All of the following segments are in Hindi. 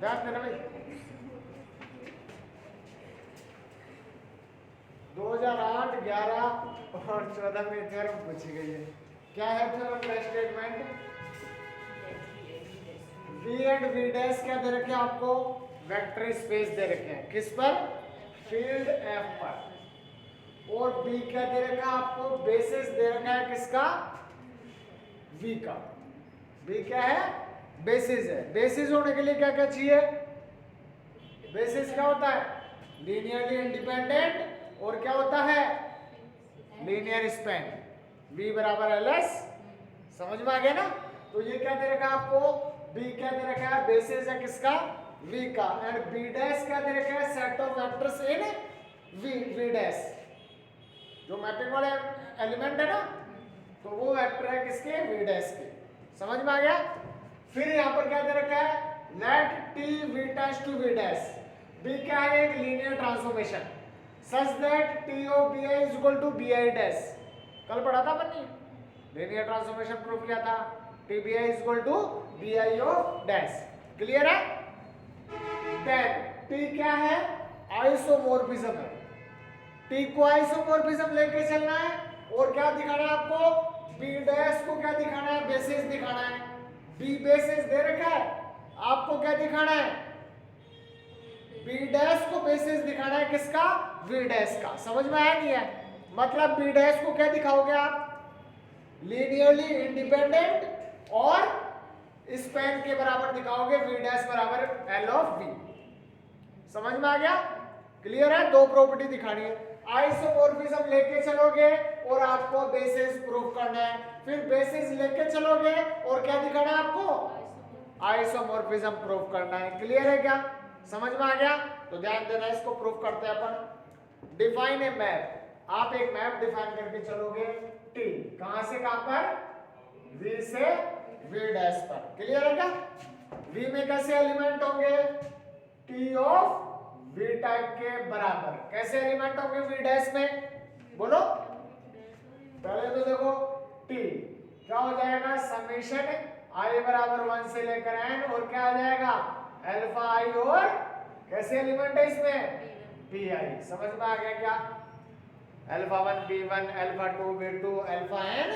ध्यान देना भाई। 2008, 11 और 14 में थ्योरम पूछी गई है। क्या है थ्योरम का statement? V and V dash क्या दे रखे हैं आपको? वेक्टर स्पेस दे रखे हैं। किस पर? फील्ड F पर। और B क्या दे रखा है आपको? बेसिस दे रखा है किसका? V का। B क्या है? बेसिस है। बेसिस होने के लिए क्या क्या चाहिए? बेसिस क्या होता है? लीनियरली इंडिपेंडेंट और क्या होता है? Linear span. V बराबर LS। समझ में आ गया ना? तो ये क्या दे रखा है आपको? B क्या दे रखा है? बेसिस है किसका? V का। एंड B डैश क्या दे रखा है? Set of vectors in V dash. जो मैपिंग वाले एलिमेंट है ना, तो वो वेक्टर है किसके? V डैश के। समझ में आ गया? फिर यहाँ पर क्या दे रखा है? Let T V tends to V dash. B क्या है? एक linear transformation such that T of Bi is equal to Bi dash. कल पढ़ा था अपन ने, लीनियर ट्रांसफॉर्मेशन प्रूव किया था। TBi is equal to Bi of dash. Clear है? देन T क्या है? आइसोमोर्फिज्म है। T को आइसोमोर्फिज्म लेके चलना है और क्या दिखाना है आपको? B डैश को क्या दिखाना है? बेसिस दिखाना है। B बेसिस दे रखा है, आपको क्या दिखाना है? B डैश को बेसिस दिखाना है किसका? V डैश का। समझ में आया नहीं है? मतलब B डैश को क्या दिखाओगे आप? लीनियरली इंडिपेंडेंट और स्पैन के बराबर दिखाओगे। V डैश बराबर L ऑफ V। समझ में आ गया? क्लियर है? दो प्रॉपर्टी दिखानी है। आइसोमोर्फिज्म लेके चलोगे और आपको बेसिस प्रूव करना है। फिर बेसिस लेके चलोगे और क्या दिखाना है आपको? आइसोमोर्फिज्म प्रूव करना है। क्लियर है क्या? समझ में आ गया? तो ध्यान देना, इसको प्रूव करते हैं अपन। Define a map. आप एक मैप डिफाइन करके चलोगे। T कहां से कहां पर? V से V डैश पर। क्लियर है क्या? V में कैसे एलिमेंट होंगे? T ऑफ V टाइप के बराबर। कैसे एलिमेंट होंगे V डैश में? बोलो। पहले तो देखो T क्या हो जाएगा? समेशन I बराबर 1 से लेकर n और क्या आ जाएगा? अल्फा I और कैसे एलिमेंट है इसमें? Bi। समझ में आ गया क्या? Alpha 1 B1 alpha 2 B2 alpha n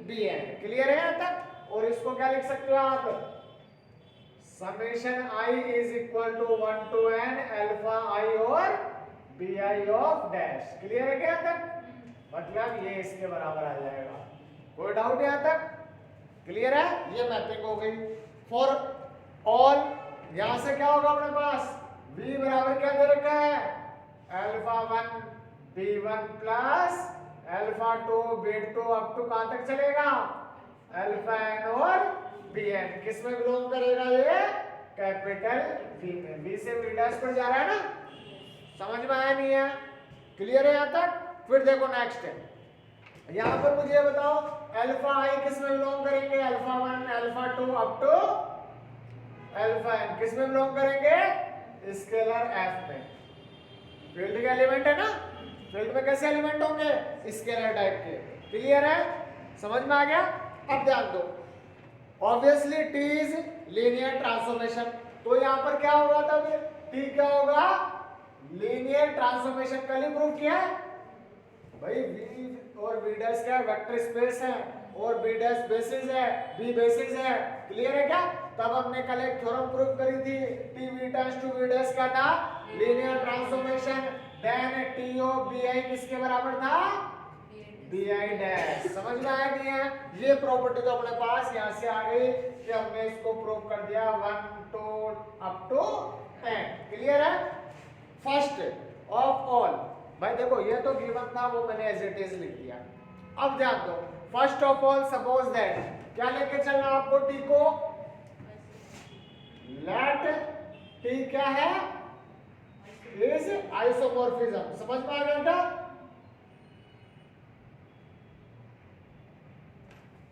Bn। Clear है यहां तक? और इसको क्या लिख सकते हो आप? Summation I is equal to 1 to n alpha I और Bi ऑफ डैश। क्लियर है क्या तक? मतलब ये इसके बराबर आ जाएगा। कोई डाउट यहां तक? क्लियर है? ये मैपिंग हो गई फॉर ऑल। यहां से क्या होगा अपने पास? V बराबर क्या दे रखा है? Alpha 1 B1 plus alpha 2 B2 up to कहां तक चलेगा? अल्फा n और Bn। किस में बिलोंग करेगा ये? कैपिटल V में। V से V डैश पर जा रहा है ना? समझ में आया नहीं है? क्लियर है यहां तक? फिर देखो नेक्स्ट है, यहां पर मुझे ये बताओ अल्फा I किस में बिलोंग करेंगे? Alpha 1 alpha 2 up to alpha n किस में बिलोंग करेंगे? स्केलर F में। फील्ड के एलिमेंट है ना? फील्ड में कैसे एलिमेंट होंगे? स्केलर टाइप के। क्लियर है? समझ में आ गया? अब ध्यान दो, obviously T is linear transformation. तो यहां पर क्या होगा? तब T क्या होगा? Linear transformation. कल ही प्रूव किया है भाई। V और V डैश क्या है? वेक्टर स्पेस है और B डैश बेसिस है, B बेसिस है। क्लियर है क्या? तब हमने कल एक थ्योरम प्रूव करी थी। T V tends to V dash क्या था? Linear transformation. Then T of Bi किसके बराबर था? Bi dash. समझ में आया नहीं है? ये प्रॉपर्टी तो अपने पास यहां से आ गई कि हमने इसको प्रूव कर दिया 1 to अप टू 10। क्लियर है? फर्स्ट ऑफ ऑल भाई देखो, ये तो गिवन था, वो मैंने एज इट इज लिख दिया। अब ध्यान दो, first of all suppose that क्या लेके चलना आपको? T को लेट T क्या है? Is isomorphism. समझ में आ गया था?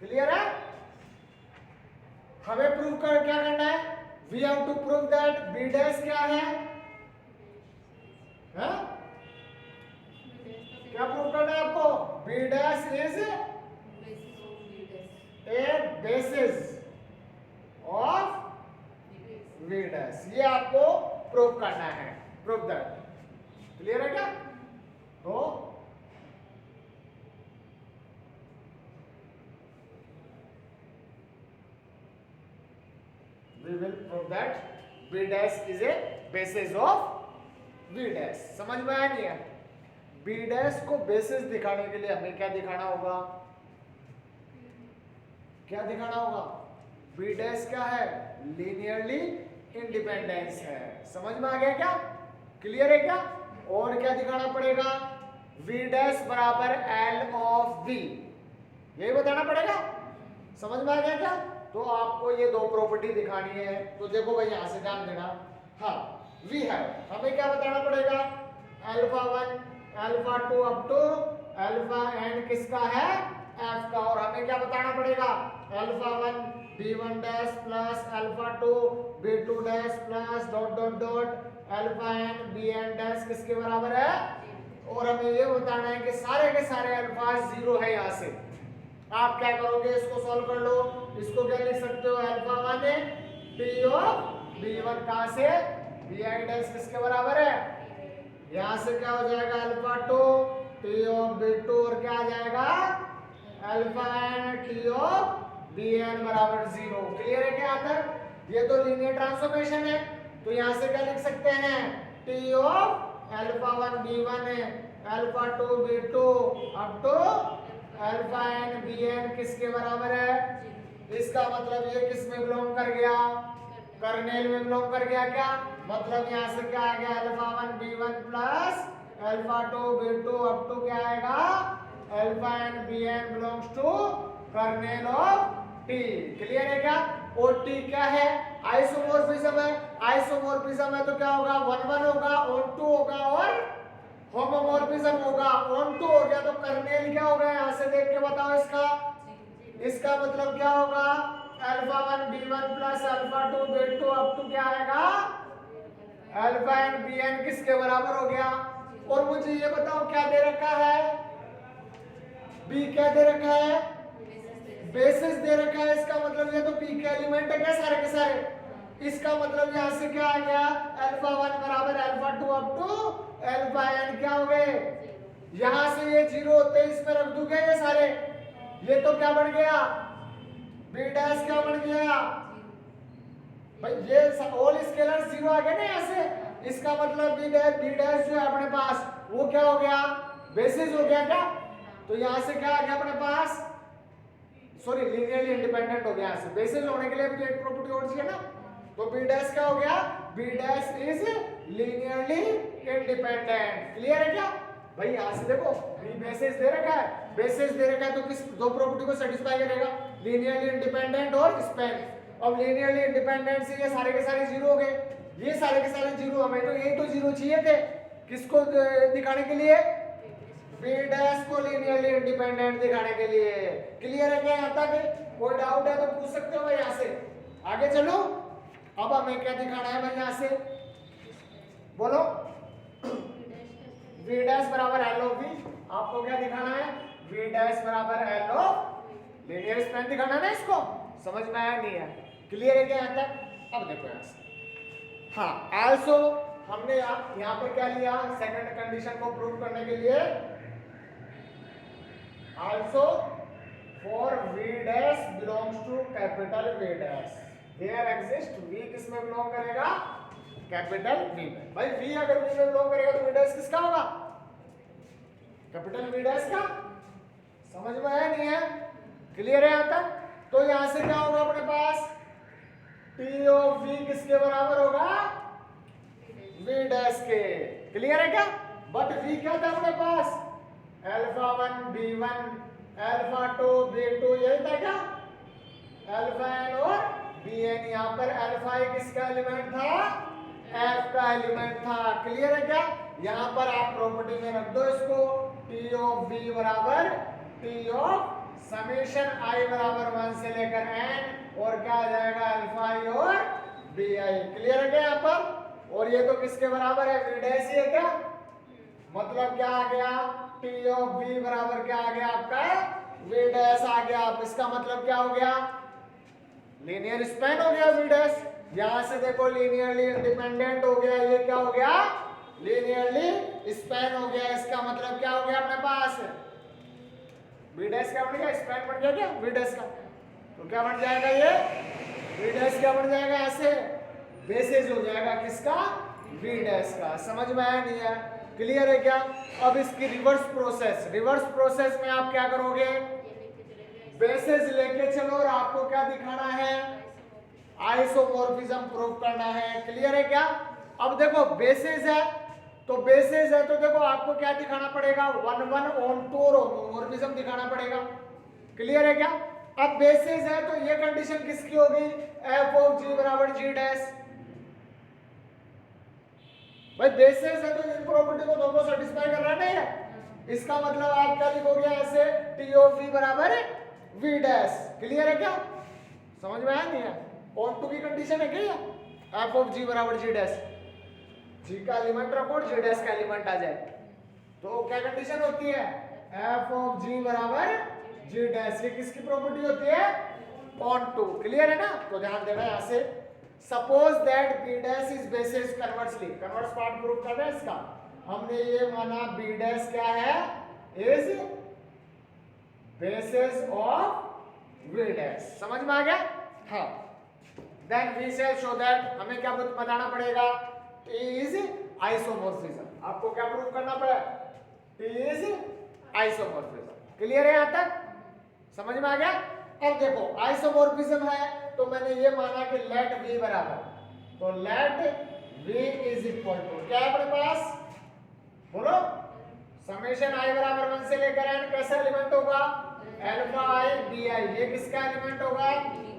क्लियर है? हमें प्रूव कर क्या करना है? We have to prove that B dash क्या है? हाँ? क्या प्रूव करना है आपको? B dash is a basis of V dash. Dash, ये आपको प्रूव करना है, प्रूव दैट। क्लियर है क्या? तो we will prove that b dash is a basis of b dash। समझ में आया नहीं है? b dash को बेसिस दिखाने के लिए हमें क्या दिखाना होगा? क्या दिखाना होगा? b dash क्या है? लीनियरली इंडिपेंडेंस है। समझ में आ गया क्या? क्लियर है क्या? और क्या दिखाना पड़ेगा? v dash बराबर l of v, यही बताना पड़ेगा। समझ में आ गया क्या? तो आपको ये दो प्रॉपर्टी दिखानी है। तो देखो भाई यहां से ध्यान देना। हाँ, वी है, हमें क्या बताना पड़ेगा? Alpha 1 alpha 2 up to alpha n किसका है? एफ का। और हमें क्या बताना पड़ेगा? Alpha 1 b1 dash plus alpha 2 b2 dash plus dot dot dot alpha n bn dash किसके बराबर है? और हमें ये बताना है कि सारे के सारे अल्फाज जीरो है। यहां से आप क्या करोगे? इसको सॉल्व कर लो। इसको क्या लिख सकते हो? अल्फा 1 है टी ऑफ b1 कहां से? bi डैश किसके बराबर है? यहां से क्या हो जाएगा? अल्फा 2 टी ऑफ b2 और क्या आ जाएगा? Alpha N T of bn बराबर 0। क्लियर है क्या? आता ये तो लीनियर ट्रांसफॉर्मेशन है। तो यहां से क्या लिख सकते हैं? टी ऑफ अल्फा 1 b1 है alpha 2 b2 up to alpha n bn किसके बराबर है? इसका मतलब ये किस में बिलोंग कर गया? कर्नेल में बिलोंग कर गया। क्या मतलब? यहां से क्या आ गया? Alpha 1 b1 plus alpha 2 b2 up to क्या आएगा? Alpha n bn belongs to kernel of T. Clear है क्या? और टी क्या है? आइसोमॉर्फिज्म है। आइसोमॉर्फिज्म है तो क्या होगा? 1 1 होगा, ऑन 2 होगा और होमोमॉर्फिज्म होगा। ऑन 2 हो गया तो कर्नेल क्या होगा? यहां से देख के बताओ इसका मतलब क्या होगा? Alpha 1 b1 plus alpha 2 b2 up to क्या आएगा? अल्फा एन bn किसके बराबर हो गया? और मुझे ये बताओ क्या दे रखा है? b क्या दे रखा है? बेसिस दे रखा है। इसका मतलब ये तो p के एलिमेंट है क्या? सारे के सारे। इसका मतलब यहां से क्या आ गया? अल्फा 1 बराबर alpha 2 up to alpha n क्या हो गए? यहां से ये जीरो होते हैं, इसमें रख दूंगा ये सारे। ये तो क्या बन गया? b डैश क्या बन गया भाई? ये ऑल स्केलर जीरो आ गए ना यहां से। इसका मतलब b डैश जो है अपने पास वो क्या हो गया? बेसिस हो गया क्या? तो यहां से क्या आ गया अपने पास? सॉरी, लीनियरली इंडिपेंडेंट हो गया। यहां से बेसिस होने के लिए भी तो एक प्रॉपर्टी और चाहिए ना। तो b डैश क्या हो गया? b dash is linearly independent. Clear है क्या भाई? यहां से देखो b बेसिस दे रखा है, बेसिस दे रखा है तो किस दो प्रॉपर्टी को सेटिस्फाई करेगा? लीनियरली इंडिपेंडेंट और स्पैन। अब लीनियरली इंडिपेंडेंट से ये सारे के सारे जीरो हो गए, ये सारे के सारे जीरो। हमें तो यही तो जीरो चाहिए थे। किसको दिखाने के लिए? b डैश को लीनियरली इंडिपेंडेंट दिखाने के लिए। क्लियर है क्या यहां तक? कोई डाउट है तो पूछ सकते हो भाई। यहां से आगे चलो। अब हमें क्या दिखाना है भाई? यहां से बोलो। v डैश बराबर l ऑफ v। आपको क्या दिखाना है? v डैश बराबर l ऑफ लीनियर स्पैन दिखाना है ना। इसको समझ में आया नहीं है? क्लियर है क्या यहां तक? अब देखो यहां से। हाँ, आल्सो हमने यहां पर क्या लिया? सेकंड कंडीशन को प्रूव करने के लिए also for v dash belongs to capital V dash there exist v किस में बिलोंग करेगा? कैपिटल V में। भाई v अगर v में बिलोंग करेगा तो v डैश किसका होगा? कैपिटल V डैश का। समझ में आया नहीं है? क्लियर है यहां तक? तो यहां से क्या होगा अपने पास? t ऑफ v किसके बराबर होगा? v डैश के। क्लियर है क्या? बट v क्या था अपने पास? अल्फा 1 b1 अल्फा 2 b2, यही था क्या? अल्फा एन और bn। यहां पर अल्फा किसका एलिमेंट था? f का एलिमेंट था। क्लियर है क्या? यहां पर आप प्रॉपर्टी में रख दो इसको। t ऑफ v बराबर t ऑफ समेशन i बराबर 1 से लेकर n और क्या आ जाएगा? अल्फा i और bi। क्लियर है क्या यहां पर? और ये तो किसके बराबर है? v डैश ही है क्या? मतलब क्या आ गया? t ऑफ v बराबर क्या आ गया आपका? v डैश आ गया। अब इसका मतलब क्या हो गया? लीनियर स्पैन हो गया वी डैश। यहां से देखो लीनियरली इंडिपेंडेंट हो गया, ये क्या हो गया, लीनियरली स्पैन हो गया। इसका मतलब क्या हो गया अपने पास, वी डैश क्या बन गया, स्पैन बन गया क्या वी डैश का। तो क्या बन जाएगा ये वी डैश, क्या बन जाएगा ऐसे, बेसिस हो जाएगा किसका, वी डैश का। समझ में आया नहीं है, क्लियर है क्या। अब इसकी रिवर्स प्रोसेस में आप क्या करोगे, बेसिस लेके चलो और आपको क्या दिखाना है, आइसोमॉर्फिज्म प्रूव करना है। क्लियर है क्या। अब देखो बेसिस है तो देखो आपको क्या दिखाना पड़ेगा, 1 ऑन टू और होमोमॉर्फिज्म दिखाना पड़ेगा। क्लियर है क्या। अब बेसिस है तो ये कंडीशन किसकी होगी, एफ ऑफ जी बराबर जी डैश। भाई बेसिस है तो इन प्रॉपर्टी को दोनों सेटिस्फाई कर रहा है। इसका मतलब आप क्या लिखोगे ऐसे, टी ऑफ वी बराबर वी डैश। क्लियर है क्या, समझ में आया नहीं है। ऑन टू की कंडीशन है क्या, एफ ऑफ जी बराबर जी डैश, जी का एलिमेंट रखो और जी डैश का एलिमेंट आ जाए तो क्या कंडीशन होती है, एफ ऑफ जी बराबर जी डैश। ये किसकी प्रॉपर्टी होती है, ऑन टू। क्लियर है ना। तो ध्यान देना यहां से, suppose that B dash is basis conversely, converse part prove कर रहे हैं इसका। हमने ये माना बी डैश क्या है, is basis of V dash. समझ में आ गया। हाँ, then we shall show that, हमें क्या बताना पड़ेगा, T is isomorphism। आपको क्या प्रूव करना पड़ा, T is isomorphism। क्लियर है यहां तक, समझ में आ गया। अब देखो आइसोमॉर्फिज्म है तो मैंने ये माना कि लेट V बराबर, तो let V is equal to क्या है अपने पास, बोलो, समेशन I बराबर 1 से लेकर n कैसा एलिमेंट होगा, अल्फा I bi। ये किसका एलिमेंट होगा,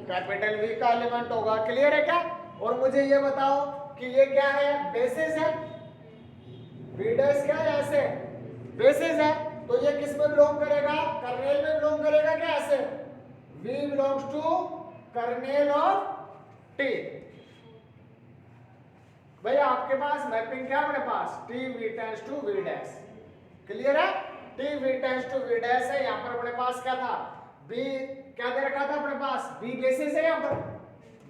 कैपिटल V का एलिमेंट होगा। क्लियर है क्या। और मुझे ये बताओ कि ये क्या है, बेसिस है, वी डैश क्या है ऐसे, बेसिस है तो ये किस में बिलोंग करेगा, कर्नेल में बिलोंग करेगा क्या ऐसे, V belongs to kernel of T। भाई आपके पास मैपिंग क्या है अपने पास, T V tends to V dash. Clear है, T V tends to V dash है। यहाँ पर अपने पास क्या था, B क्या दे रखा था अपने पास, B बेसिस है, यहाँ पर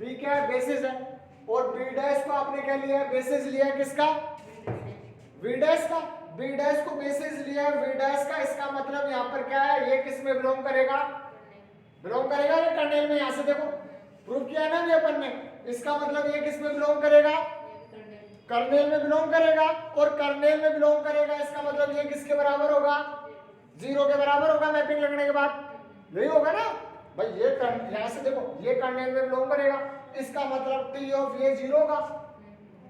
B क्या है, बेसिस है। और बी डैश को आपने क्या लिया, बेसिस लिया किसका, वी डैश का। बी डैश को बेसिस लिया वी डैश का, इसका मतलब यहाँ पर क्या है, ये किस में बिलोंग करेगा, बिलोंग करेगा ये कर्नेल में। यहाँ से देखो प्रूव किया ना ये अपन ने, इसका मतलब ये किस में बिलोंग करेगा, कर्नेल में बिलोंग करेगा। और कर्नेल में बिलोंग करेगा इसका मतलब ये किसके बराबर होगा, 0 के बराबर होगा मैपिंग लगने के बाद, यही होगा ना भाई। ये यहाँ से देखो ये कर्नेल में बिलोंग करेगा, इसका मतलब T ऑफ ये 0 होगा,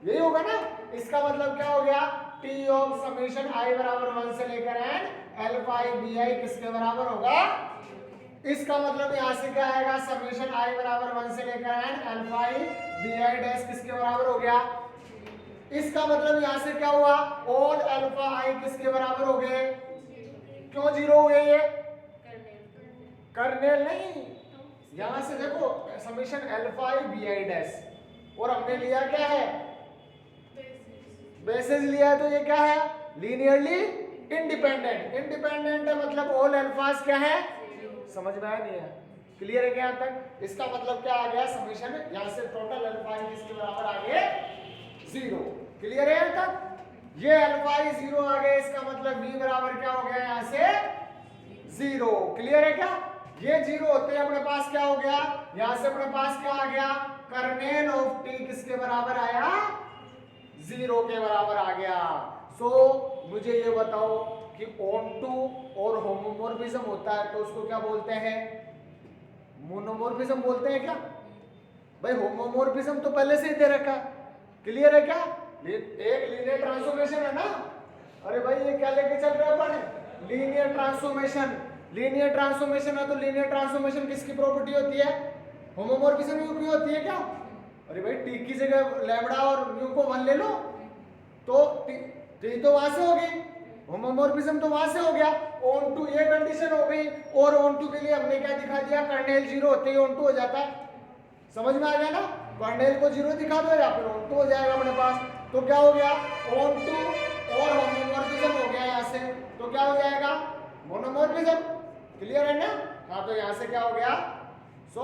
यही होगा ना। इसका मतलब क्या हो गया, T ऑफ समेशन I बराबर 1 से लेकर n अल्फा I bi किसके बराबर होगा। इसका मतलब यहाँ से क्या आएगा, समेशन I बराबर 1 से लेकर n alpha I bi dash किसके बराबर हो गया। इसका मतलब यहाँ से क्या हुआ, ऑल अल्फा I किसके बराबर हो गए, क्यों 0 हो गए, ये कर्नेल नहीं। यहां से देखो summation alpha I bi dash, और हमने लिया क्या है, बेसिस लिया है, तो ये क्या है, लीनियरली इंडिपेंडेंट। इंडिपेंडेंट है मतलब ऑल अल्फाज क्या है, समझ में आया नहीं है, क्लियर है क्या यहाँ तक। इसका मतलब क्या आ गया, समेशन यहाँ से टोटल अल्फा I किसके बराबर आ गए, 0। क्लियर है यहाँ तक। ये अल्फा I 0 आ गए, इसका मतलब V बराबर क्या हो गया यहाँ से 0। क्लियर है क्या। ये 0 होते हैं अपने पास क्या हो गया, यहां से अपने पास क्या आ गया, कर्नेल ऑफ T किसके बराबर आया, 0 के बराबर आ गया। सो मुझे ये बताओ कि ऑन टू और होमोमॉर्फिज्म होता है तो उसको क्या बोलते हैं, मोनोमॉर्फिज्म बोलते हैं क्या। भाई होमोमॉर्फिज्म तो पहले से ही दे रखा, क्लियर है क्या। एक लीनियर ट्रांसफॉर्मेशन है ना, अरे भाई ये क्या लेके चल रहे अपन, लीनियर ट्रांसफॉर्मेशन। लीनियर ट्रांसफॉर्मेशन है तो लीनियर ट्रांसफॉर्मेशन किसकी प्रॉपर्टी होती है, होमोमॉर्फिज्म की होती है क्या। अरे भाई टी की जगह लैम्बडा और म्यू को 1 ले लो तो टी तो वहां से हो गई, होमोमॉर्फिज्म तो वहां से हो गया। ऑन टू ये कंडीशन हो गई, और ऑन टू के लिए हमने क्या दिखा दिया, कर्नेल 0 होते ही ऑन टू हो जाता है। समझ में आ गया ना, कर्नेल को 0 दिखा दो या फिर ऑन टू हो जाएगा अपने पास। तो क्या हो गया, ऑन टू और होमोमॉर्फिज्म हो गया यहाँ से, तो क्या हो जाएगा, मोनोमॉर्फिज्म। क्लियर है ना। हाँ तो यहाँ से क्या हो गया, so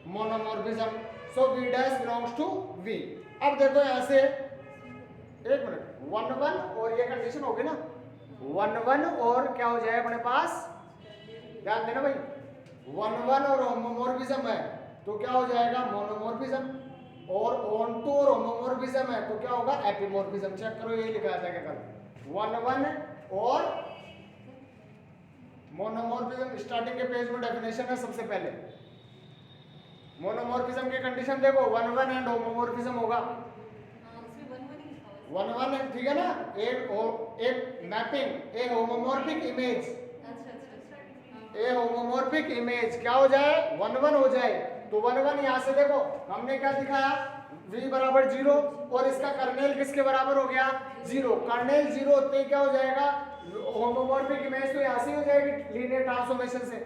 monomorphism, so V dash belongs to V। अब देखो यहाँ से एक मिनट, 1 1 और ये कंडीशन होगी ना, 1 1 और क्या हो जाए अपने पास, ध्यान देना भाई, 1 1 और होमोमॉर्फिज्म है तो क्या हो जाएगा मोनोमॉर्फिज्म, और ऑन टू और होमोमॉर्फिज्म है तो क्या होगा एपिमॉर्फिज्म। चेक करो ये लिखा था क्या कल, 1 1 और मोनोमॉर्फिज्म। स्टार्टिंग के पेज में डेफिनेशन है सबसे पहले, मोनोमॉर्फिज्म की कंडीशन देखो 1 1 एंड होमोमॉर्फिज्म होगा, 1 1 है ठीक है ना, एक मैपिंग, ए होमोमॉर्फिक इमेज, ए होमोमॉर्फिक इमेज क्या हो जाए 1 1 हो जाए, तो 1 1 यहाँ से देखो हमने क्या दिखाया v बराबर 0 और इसका कर्नेल किसके बराबर हो गया 0, कर्नेल 0 होते ही क्या हो जाएगा होमोमॉर्फिक इमेज, तो यहाँ से हो जाएगी लीनियर ट्रांसफॉर्मेशन से,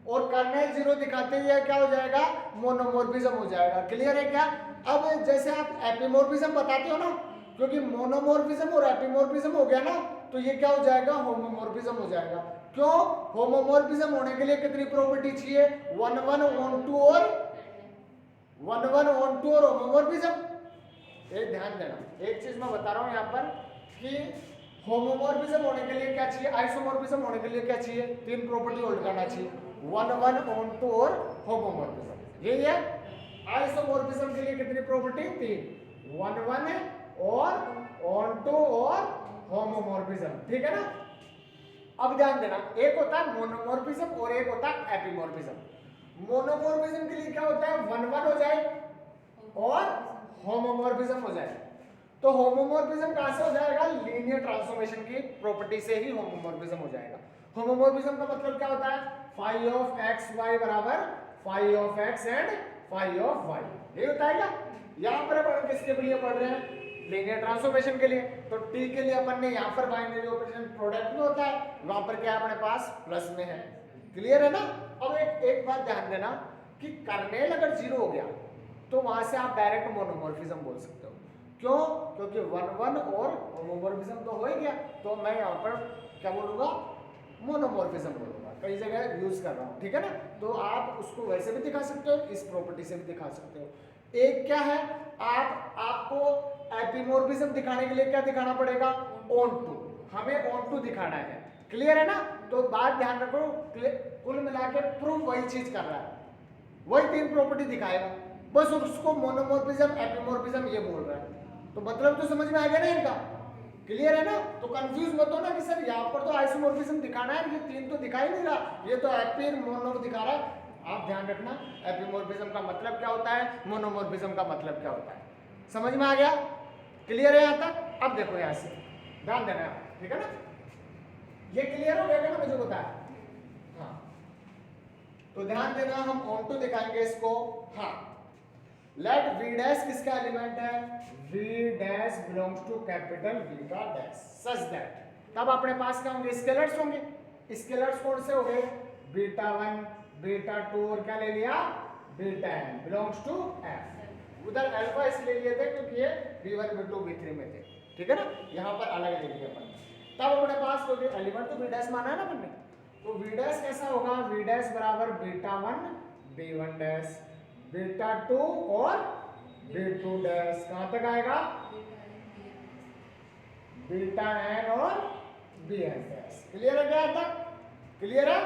और कर्नेल 0 दिखाते ही क्या हो जाएगा मोनोमॉर्फिज्म हो जाएगा। क्लियर है क्या? अब जैसे आप एपिमॉर्फिज्म बताते हो ना, क्योंकि मोनोमॉर्फिज्म और एपिमॉर्फिज्म हो गया ना तो ये क्या हो जाएगा होमोमॉर्फिज्म हो जाएगा। क्यों? होमोमॉर्फिज्म होने के लिए कितनी प्रॉपर्टी चाहिए 1 1 ऑन टू और 1 1 ऑन टू और होमोमॉर्फिज्म। एक ध्यान देना, एक चीज मैं बता रहा हूं यहां पर कि होमोमॉर्फिज्म होने के लिए क्या चाहिए, आइसोमॉर्फिज्म होने के लिए क्या चाहिए, तीन प्रॉपर्टी होल्ड करना चाहिए 1 1 ऑन टू और होमोमॉर्फिज्म। यही है आइसोमॉर्फिज्म के लिए कितनी प्रॉपर्टी, तीन, 1 1 और ऑन टू और होमोमॉर्फिज्म। ठीक है ना? अब ध्यान देना, एक होता है मोनोमॉर्फिज्म और एक होता है एपिमॉर्फिज्म। मोनोमॉर्फिज्म के लिए क्या होता है 1 1 हो जाए और होमोमॉर्फिज्म हो जाए, तो होमोमॉर्फिज्म कहां से हो जाएगा लीनियर ट्रांसफॉर्मेशन की प्रॉपर्टी से ही होमोमॉर्फिज्म हो जाएगा। होमोमॉर्फिज्म का मतलब क्या होता है फाई ऑफ एक्स वाई बराबर phi of X and phi of Y, ये होता है क्या? यहां पर अपन किसके लिए पढ़ रहे हैं लीनियर ट्रांसफॉर्मेशन के लिए, तो t के लिए अपन ने यहां पर बाइनरी ऑपरेशन प्रोडक्ट में होता है, वहां पर क्या अपने पास प्लस में है। क्लियर है ना? अब एक बात ध्यान देना कि कर्नेल अगर 0 हो गया तो वहां से आप डायरेक्ट मोनोमॉर्फिज्म बोल सकते हो। क्यों? क्योंकि 1 1 और होमोमॉर्फिज्म तो हो ही गया, तो मैं यहां पर क्या बोलूंगा मोनोमॉर्फिज्म बोलूंगा, कई जगह यूज कर रहा हूं। ठीक है ना? तो आप उसको वैसे भी दिखा सकते हो, इस प्रॉपर्टी से भी दिखा सकते हो। एक क्या है, आपको एपिमॉर्फिज्म दिखाने के लिए क्या दिखाना पड़ेगा ऑन टू, हमें ऑन टू दिखाना है। क्लियर है ना? तो बात ध्यान रखो, कुल मिला के प्रूफ वही चीज कर रहा है, वही तीन प्रॉपर्टी दिखाएगा, बस उसको मोनोमॉर्फिज्म एपिमॉर्फिज्म ये बोल रहा है। तो मतलब तो समझ में आ गया ना इनका? क्लियर है ना? तो कंफ्यूज मत हो ना कि सर यहाँ पर तो आइसोमॉर्फिज्म दिखाना है, ये तीन तो दिखा ही नहीं रहा, ये तो एपी मोनो दिखा रहा है। आप ध्यान रखना एपिमॉर्फिज्म का मतलब क्या होता है, मोनोमॉर्फिज्म का मतलब क्या होता है। समझ में आ गया? क्लियर है यहाँ तक? अब देखो यहाँ से ध्यान देना, ठीक है ना? ये क्लियर हो गया ना मुझे बताया? हाँ, तो ध्यान देना, हम ऑन टू दिखाएंगे इसको। हाँ, लेट v डैश किसका एलिमेंट है, v dash belongs to capital V का डैश सच दैट, तब अपने पास क्या होंगे स्केलर्स होंगे। स्केलर्स कौन से हो गए बीटा 1 बीटा 2 और क्या ले लिया beta n belongs to f। उधर अल्फा इसलिए लिए थे क्योंकि ये v1 v2 v3 में थे, ठीक है ना? यहाँ पर अलग ले लिए अपन, तब अपने पास क्योंकि एलिमेंट तो v डैश माना है ना अपन ने, तो v डैश कैसा होगा v डैश बराबर बीटा 1 b1 डैश बीटा 2 और b2 डैश, कहां तक आएगा बीटा n और bn डैश। क्लियर है क्या तक? क्लियर है?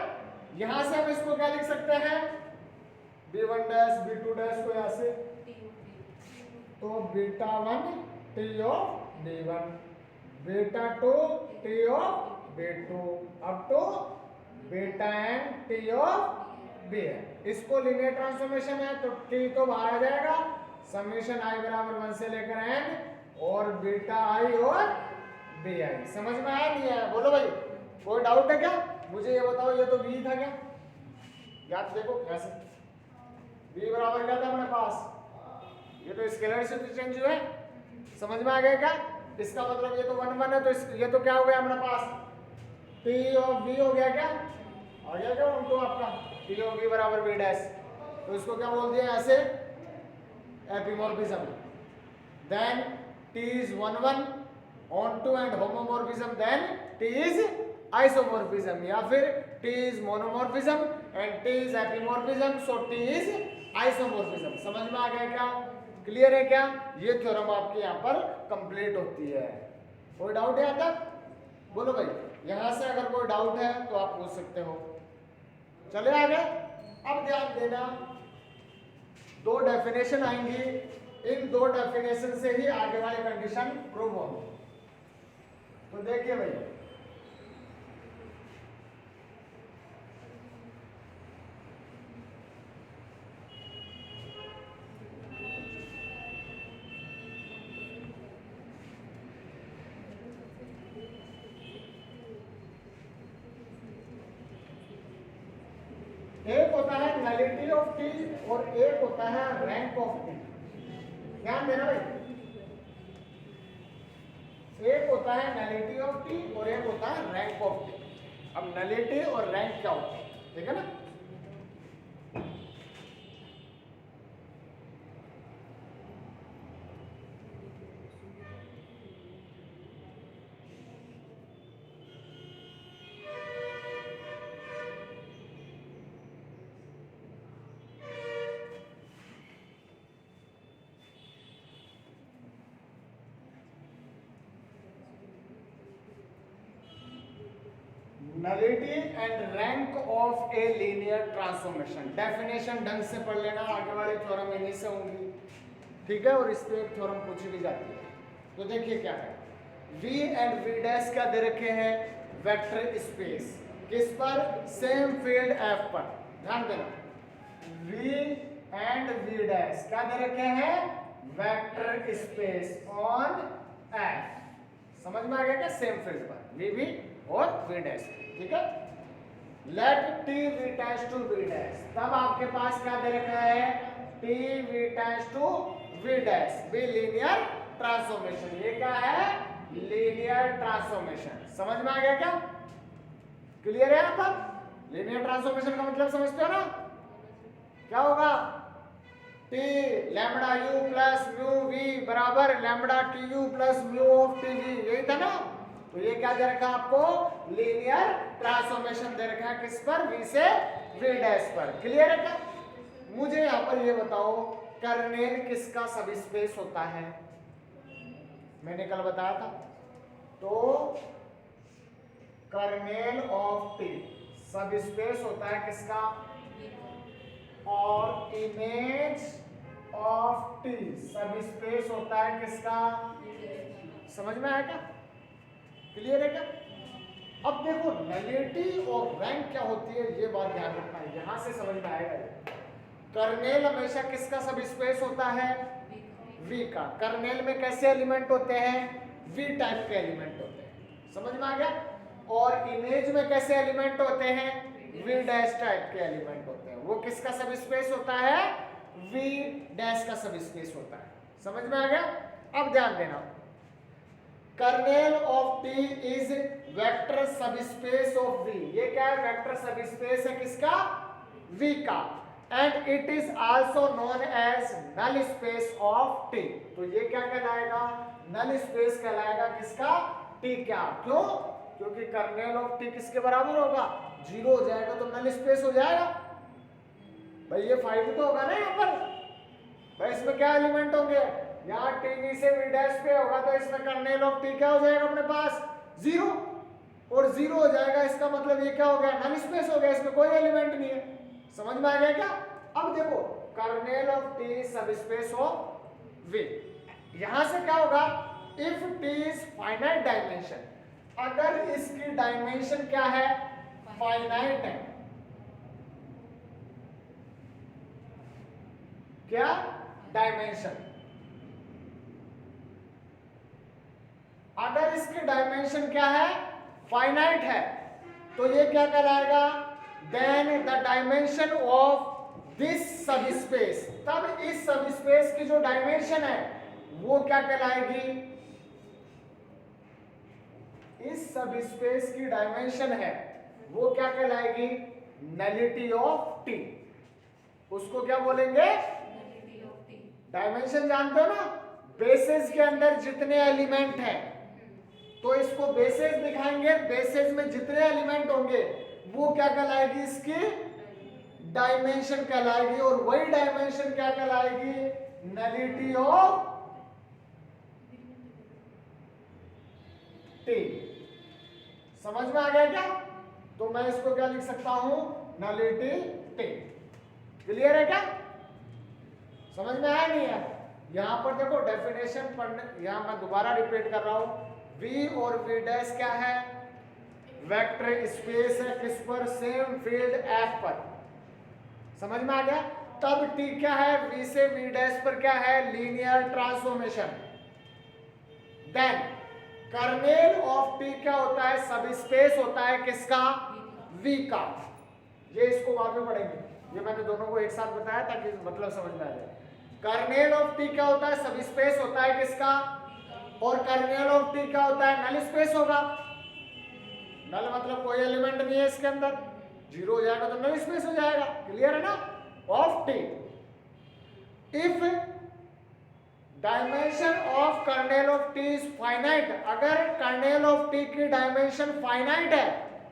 यहां से हम इसको क्या लिख सकते हैं b1 डैश b2 डैश को यहां से, तो beta 1 t of b1 beta 2 t of b2 up to beta n t of bn। इसको लीनियर ट्रांसफॉर्मेशन है तो t तो बाहर आ जाएगा, समेशन i बराबर 1 से लेकर n और बीटा i और bi। समझ में आया नहीं आया बोलो भाई, कोई डाउट है क्या? मुझे ये बताओ, ये तो v था क्या? याद देखो कैसे v बराबर क्या था अपने पास, ये तो स्केलर से चेंज हुआ है। समझ में आ गया क्या? इसका मतलब ये तो 1 1 है, तो ये तो क्या हो गया अपने पास t ऑफ v हो गया क्या? आ गया क्या ऑन टू आपका t ऑफ v बराबर v डैश, तो इसको क्या बोल दिया यहाँ से epimorphism. Then t is 1 1 on to and homomorphism, then t is isomorphism, या फिर t is monomorphism and T is epimorphism, so T is isomorphism. समझ में आ गया क्या? क्लियर है क्या? ये थ्योरम आपकी यहाँ पर कंप्लीट होती है। कोई डाउट है यहाँ तक? बोलो भाई, यहाँ से अगर कोई डाउट है तो आप पूछ सकते हो। चले आगे। अब ध्यान देना, दो डेफिनेशन आएंगी, इन दो डेफिनेशन से ही आगे वाली कंडीशन प्रूव होगी। तो देखिए भाई, एक होता है नलिटी ऑफ टी और एक होता है रैंक ऑफ टी। ध्यान देना भाई, एक होता है नलिटी ऑफ टी और एक होता है रैंक ऑफ टी। अब नलिटी और रैंक क्या होता है, ठीक है ना? Nullity and rank of a linear transformation. Definition ढंग से पढ़ लेना, आगे वाले थ्योरम इन्हीं से होंगी, ठीक है? और इस पे एक थ्योरम पूछी भी जाती है। तो देखिए क्या है, V एंड V डैश क्या दे रखे हैं? Vector space. किस पर? सेम फील्ड F पर। ध्यान देना, V एंड V डैश क्या दे रखे हैं? Vector space on F। समझ में आ गया क्या? सेम फील्ड पर V और V डैश, ठीक है? Let T V dash to V dash, तब आपके पास क्या दे रखा है? T V dash to V dash भी लीनियर ट्रांसफॉर्मेशन। ये क्या है? Linear transformation. समझ में आ गया क्या? क्लियर है यहाँ पर? लीनियर ट्रांसफॉर्मेशन का मतलब समझते हो ना? क्या होगा? T lambda U plus mu V बराबर lambda TU plus mu of TV, यही था ना? तो ये क्या दे रखा आपको? लीनियर ट्रांसफॉर्मेशन दे रखा है। किस पर? V से V डैश पर। क्लियर है क्या? मुझे यहाँ पर ये बताओ, कर्नेल किसका सबस्पेस होता है? मैंने कल बताया था। तो कर्नेल ऑफ टी सबस्पेस होता है किसका? और इमेज ऑफ टी सबस्पेस होता है किसका? समझ में आया क्या? क्लियर है क्या? अब देखो, नलिटी और रैंक क्या होती है, ये बात ध्यान रखना है, यहां से समझ में आएगा। कर्नेल हमेशा किसका सबस्पेस होता है? V का। कर्नेल में कैसे एलिमेंट होते हैं? V टाइप के एलिमेंट होते हैं। समझ में आ गया? और इमेज में कैसे एलिमेंट होते हैं? V डैश टाइप के एलिमेंट होते हैं। वो किसका सबस्पेस होता है? V डैश का सबस्पेस होता है। समझ में आ गया? अब ध्यान देना, kernel of T is vector subspace of V। ये क्या है? वेक्टर सबस्पेस है किसका? V का। And it is also known as null space of T। तो ये क्या कहलाएगा? नल स्पेस कहलाएगा किसका? T। क्या? क्यों? क्योंकि कर्नेल ऑफ T किसके बराबर होगा? 0 हो जाएगा तो नल स्पेस हो जाएगा। भाई ये 5 तो होगा ना यहाँ पर। भाई इसमें क्या एलिमेंट होंगे? यहाँ टीवी से V डैश पे होगा तो इसमें कर्नेल ऑफ T क्या हो जाएगा अपने पास? 0। और 0 हो जाएगा, इसका मतलब ये क्या हो गया? नल स्पेस हो गया, इसमें कोई एलिमेंट नहीं है। समझ में आ गया क्या? अब देखो, kernel of T subspace of V। यहां से क्या होगा? If T is finite dimension, अगर इसकी डायमेंशन क्या है? फाइनाइट है। क्या? डायमेंशन। अगर इसकी डायमेंशन क्या है? फाइनाइट है, तो ये क्या कहलाएगा? Then the dimension of this subspace, तब इस सबस्पेस की जो डायमेंशन है वो क्या कहलाएगी? इस सबस्पेस की डायमेंशन है वो क्या कहलाएगी? Nullity of T. उसको क्या बोलेंगे? डायमेंशन जानते हो ना? बेसिस के अंदर जितने एलिमेंट हैं, तो इसको बेसिस दिखाएंगे, बेसिस में जितने एलिमेंट होंगे वो क्या कहलाएगी? इसकी डायमेंशन कहलाएगी, और वही डायमेंशन क्या कहलाएगी? Nullity of T. समझ में आ गया क्या? तो मैं इसको क्या लिख सकता हूं? Nullity T. क्लियर है क्या? समझ में आया नहीं है? यहां पर देखो डेफिनेशन पढ़ने, यहां मैं दोबारा रिपीट कर रहा हूं, V और V डैश क्या है? वेक्टर स्पेस है, किस पर? सेम फील्ड F पर। समझ में आ गया? तब T क्या है? V से V डैश पर क्या है? Linear transformation. Then kernel of T क्या होता है? सब स्पेस होता है किसका? V का। ये इसको बाद में पढ़ेंगे, ये मैंने दोनों को एक साथ बताया ताकि मतलब समझ में आ जाए। कर्नेल ऑफ T क्या होता है? सब स्पेस होता है किसका? और कर्नेल ऑफ T क्या होता है? नल स्पेस होगा। नल मतलब कोई एलिमेंट नहीं है इसके अंदर, जीरो हो जाएगा तो नल स्पेस हो जाएगा। क्लियर है ना? Of T। If dimension of kernel of T is finite, अगर कर्नेल ऑफ T की डायमेंशन फाइनाइट है,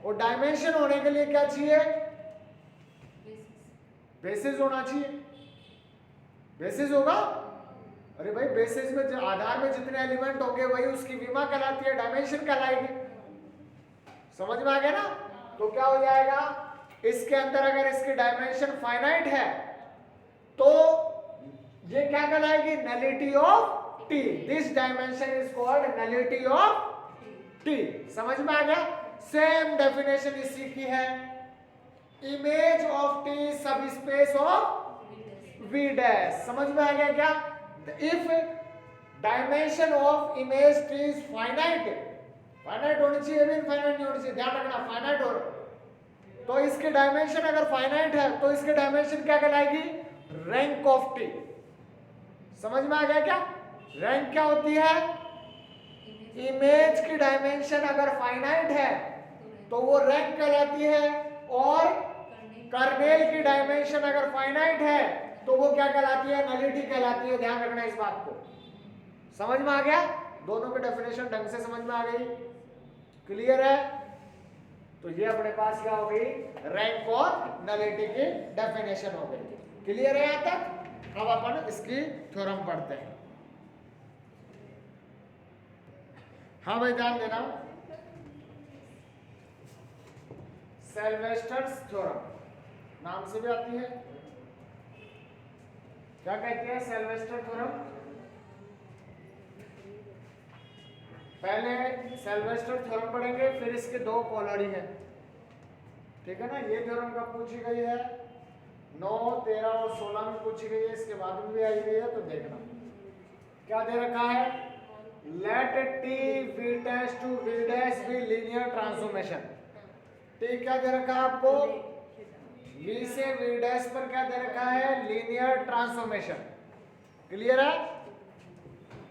और डायमेंशन होने के लिए क्या चाहिए? बेसिस होना चाहिए। बेसिस होगा? अरे भाई बेसिस में आधार में जितने एलिमेंट होंगे वही उसकी विमा कहलाती है, डायमेंशन कहलाएगी। समझ में आ गया ना? तो क्या हो जाएगा? इसके अंदर अगर इसकी डायमेंशन फाइनाइट है तो ये क्या कहलाएगी? Nullity of T. This dimension is called nullity of T. समझ में आ गया? सेम डेफिनेशन इसी की है। Image of T subspace of V dash. समझ में आ गया क्या? If dimension of image T is finite, finite होनी चाहिए, इनफाइनाइट नहीं होनी चाहिए, ध्यान रखना, फाइनाइट हो। तो इसकी डायमेंशन अगर फाइनाइट है तो इसकी डायमेंशन क्या कहलाएगी? Rank of T. समझ में आ गया क्या? रैंक क्या होती है? इमेज की डायमेंशन अगर फाइनाइट है तो वो रैंक कहलाती है, और कर्नेल की डायमेंशन अगर फाइनाइट है तो वो क्या कहलाती है? नलिटी कहलाती है। ध्यान रखना इस बात को। समझ में आ गया? दोनों की डेफिनेशन ढंग से समझ में आ गई? क्लियर है? तो ये अपने पास क्या हो गई? रैंक और नलिटी की डेफिनेशन हो गई। क्लियर है यहां तक? अब अपन इसकी थ्योरम पढ़ते हैं। हाँ भाई ध्यान देना, सेल्वेस्टर्स थ्योरम नाम से भी आती है। क्या कहते हैं? सेल्वेस्टर थ्योरम। पहले सेल्वेस्टर थ्योरम पढ़ेंगे, फिर इसके दो पोलरी हैं। ठीक है ना? ये थ्योरम कब पूछी गई है? 9, 13 और 16 में पूछी गई है। इसके बाद में भी आई गई है, तो देखना क्या दे रखा है। Let T V dash to V dash be linear transformation. T क्या दे रखा है आपको? V से V डैश पर क्या दे रखा है? Linear transformation. क्लियर है?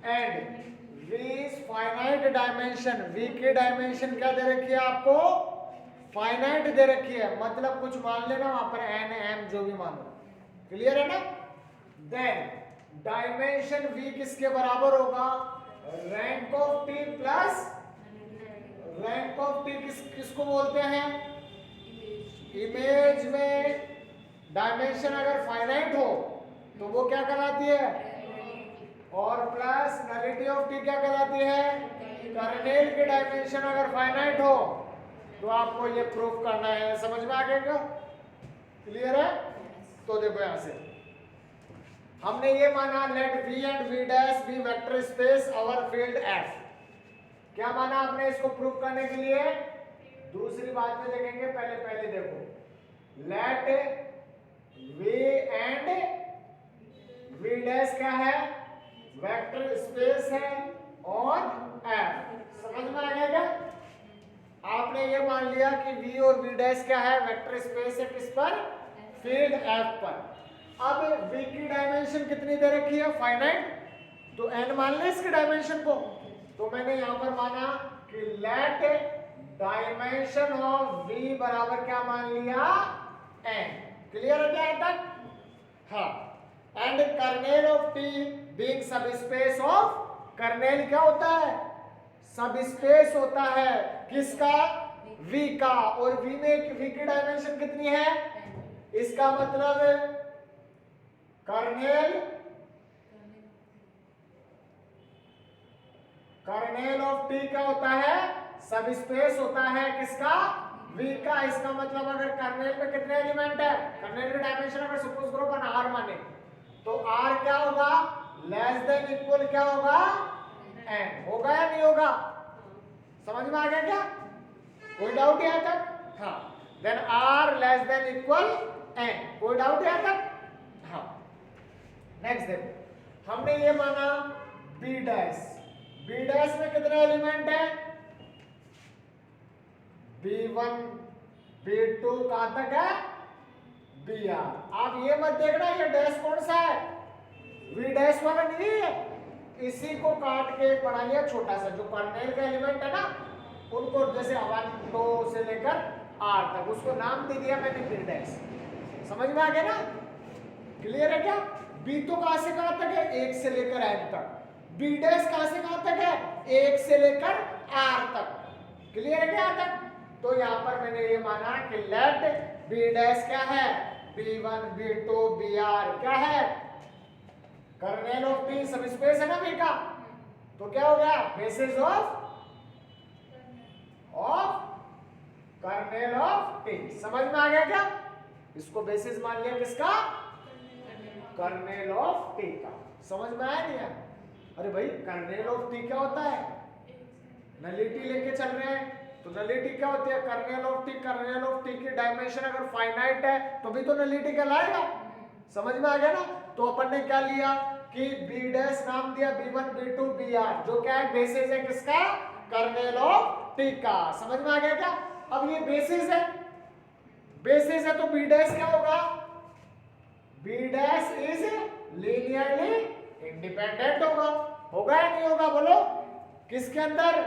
And V is finite dimension. V की डायमेंशन क्या दे रखी है आपको? फाइनाइट दे रखी है, मतलब कुछ मान लेना वहां पर n m जो भी मान लो। क्लियर है ना? देन डायमेंशन V किसके बराबर होगा? Rank of T plus rank of T किसको बोलते हैं? इमेज में डायमेंशन अगर फाइनाइट हो तो वो क्या कहलाती है? और प्लस नलिटी ऑफ T क्या कहलाती है? कर्नेल की डायमेंशन अगर फाइनाइट हो तो आपको ये प्रूफ करना है। समझ में आ गया क्या? क्लियर है? तो देखो यहां से हमने ये माना, let V and V dash be vector space over field F। क्या माना आपने इसको प्रूफ करने के लिए? दूसरी बात में देखेंगे, पहले देखो, let V and V dash क्या है? वेक्टर स्पेस है और F। समझ में आ गया क्या? आपने ये मान लिया कि V और V डैश क्या है? वेक्टर स्पेस है किस पर? फील्ड F पर। अब V की डायमेंशन कितनी दे रखी है? फाइनाइट। तो n मान ले इसके डायमेंशन को। तो मैंने यहां पर माना कि लेट डायमेंशन ऑफ V बराबर क्या मान लिया? n। क्लियर है क्या तक? हाँ। And kernel of T being सब स्पेस ऑफ, कर्नेल क्या होता है? सब स्पेस होता है किसका? V का। और V में V की डायमेंशन कितनी है? इसका मतलब कर्नेल ऑफ टी क्या होता है? सब स्पेस होता है किसका? वी का। इसका मतलब अगर कर्नेल में कितने एलिमेंट है, कर्नेल की डायमेंशन अगर सपोज करो अपन आर माने, तो आर क्या होगा? लेस देन इक्वल क्या होगा? एन। होगा या नहीं होगा? समझ में आ गया क्या? कोई डाउट यहाँ तक? हाँ। Then R less than equal N. कोई डाउट यहाँ तक? हाँ। नेक्स्ट देखो, हमने ये माना बी डैश। बी डैश में कितने एलिमेंट है? B1 B2 कहां तक है? Br। आप ये मत देखना ये डैश कौन सा है, V डैश वाला नहीं है। इसी को काट के बना लिया छोटा सा, जो कर्नेल का एलिमेंट है ना उनको, जैसे 1 2 से लेकर R तक, उसको नाम दे दिया मैंने B डैश। समझ में आ गया ना? क्लियर है क्या? B तो कहां से कहां तक है? 1 से लेकर N तक। B डैश कहां से कहां तक है? 1 से लेकर R तक। क्लियर है क्या तक? तो यहां पर मैंने ये माना कि लेट बी डैश क्या है? B1 B2 Br क्या है? Kernel of T. सब स्पेस है ना बी का, तो क्या हो गया? Basis of kernel of T. समझ में आ गया क्या? इसको बेसिस मान लिया किसका? कर्नेल ऑफ टी का। समझ में आया नहीं? अरे भाई कर्नेल ऑफ टी क्या होता है? नलिटी लेके चल रहे हैं तो नलिटी क्या होती है? Kernel of T. Kernel of T की डायमेंशन अगर फाइनाइट है तो भी तो नलिटी कहलाएगा। समझ में आ गया ना? तो अपन ने क्या लिया कि बी डैश नाम दिया B1 B2 Br, जो क्या है? बेसिस है किसका? कर्नेल ऑफ टी का। समझ में आ गया क्या? अब ये बेसिस है, बेसिस है तो बी डैश क्या होगा? B dash is linearly independent होगा। होगा या नहीं होगा? बोलो। किसके अंदर?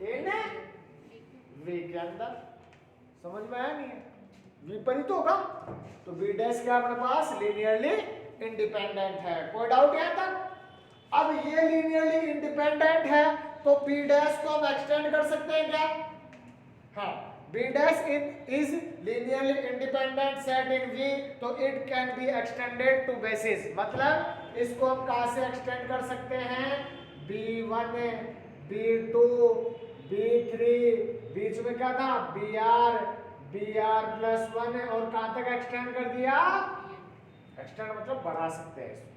इन वी के अंदर। समझ में आया नहीं है? विपरीत होगा तो बी डैश क्या अपने पास? लीनियरली इंडिपेंडेंट है। कोई डाउट यहां तक? अब ये लीनियरली इंडिपेंडेंट है तो बी डैश को हम एक्सटेंड कर सकते हैं क्या? हाँ। B dash is linearly independent set in V, तो it can be extended to basis. मतलब इसको हम कहां से एक्सटेंड कर सकते हैं? B1 B2 B3, बीच में क्या था? Br+1 और कहां तक एक्सटेंड कर दिया? एक्सटेंड मतलब बढ़ा सकते हैं इसको।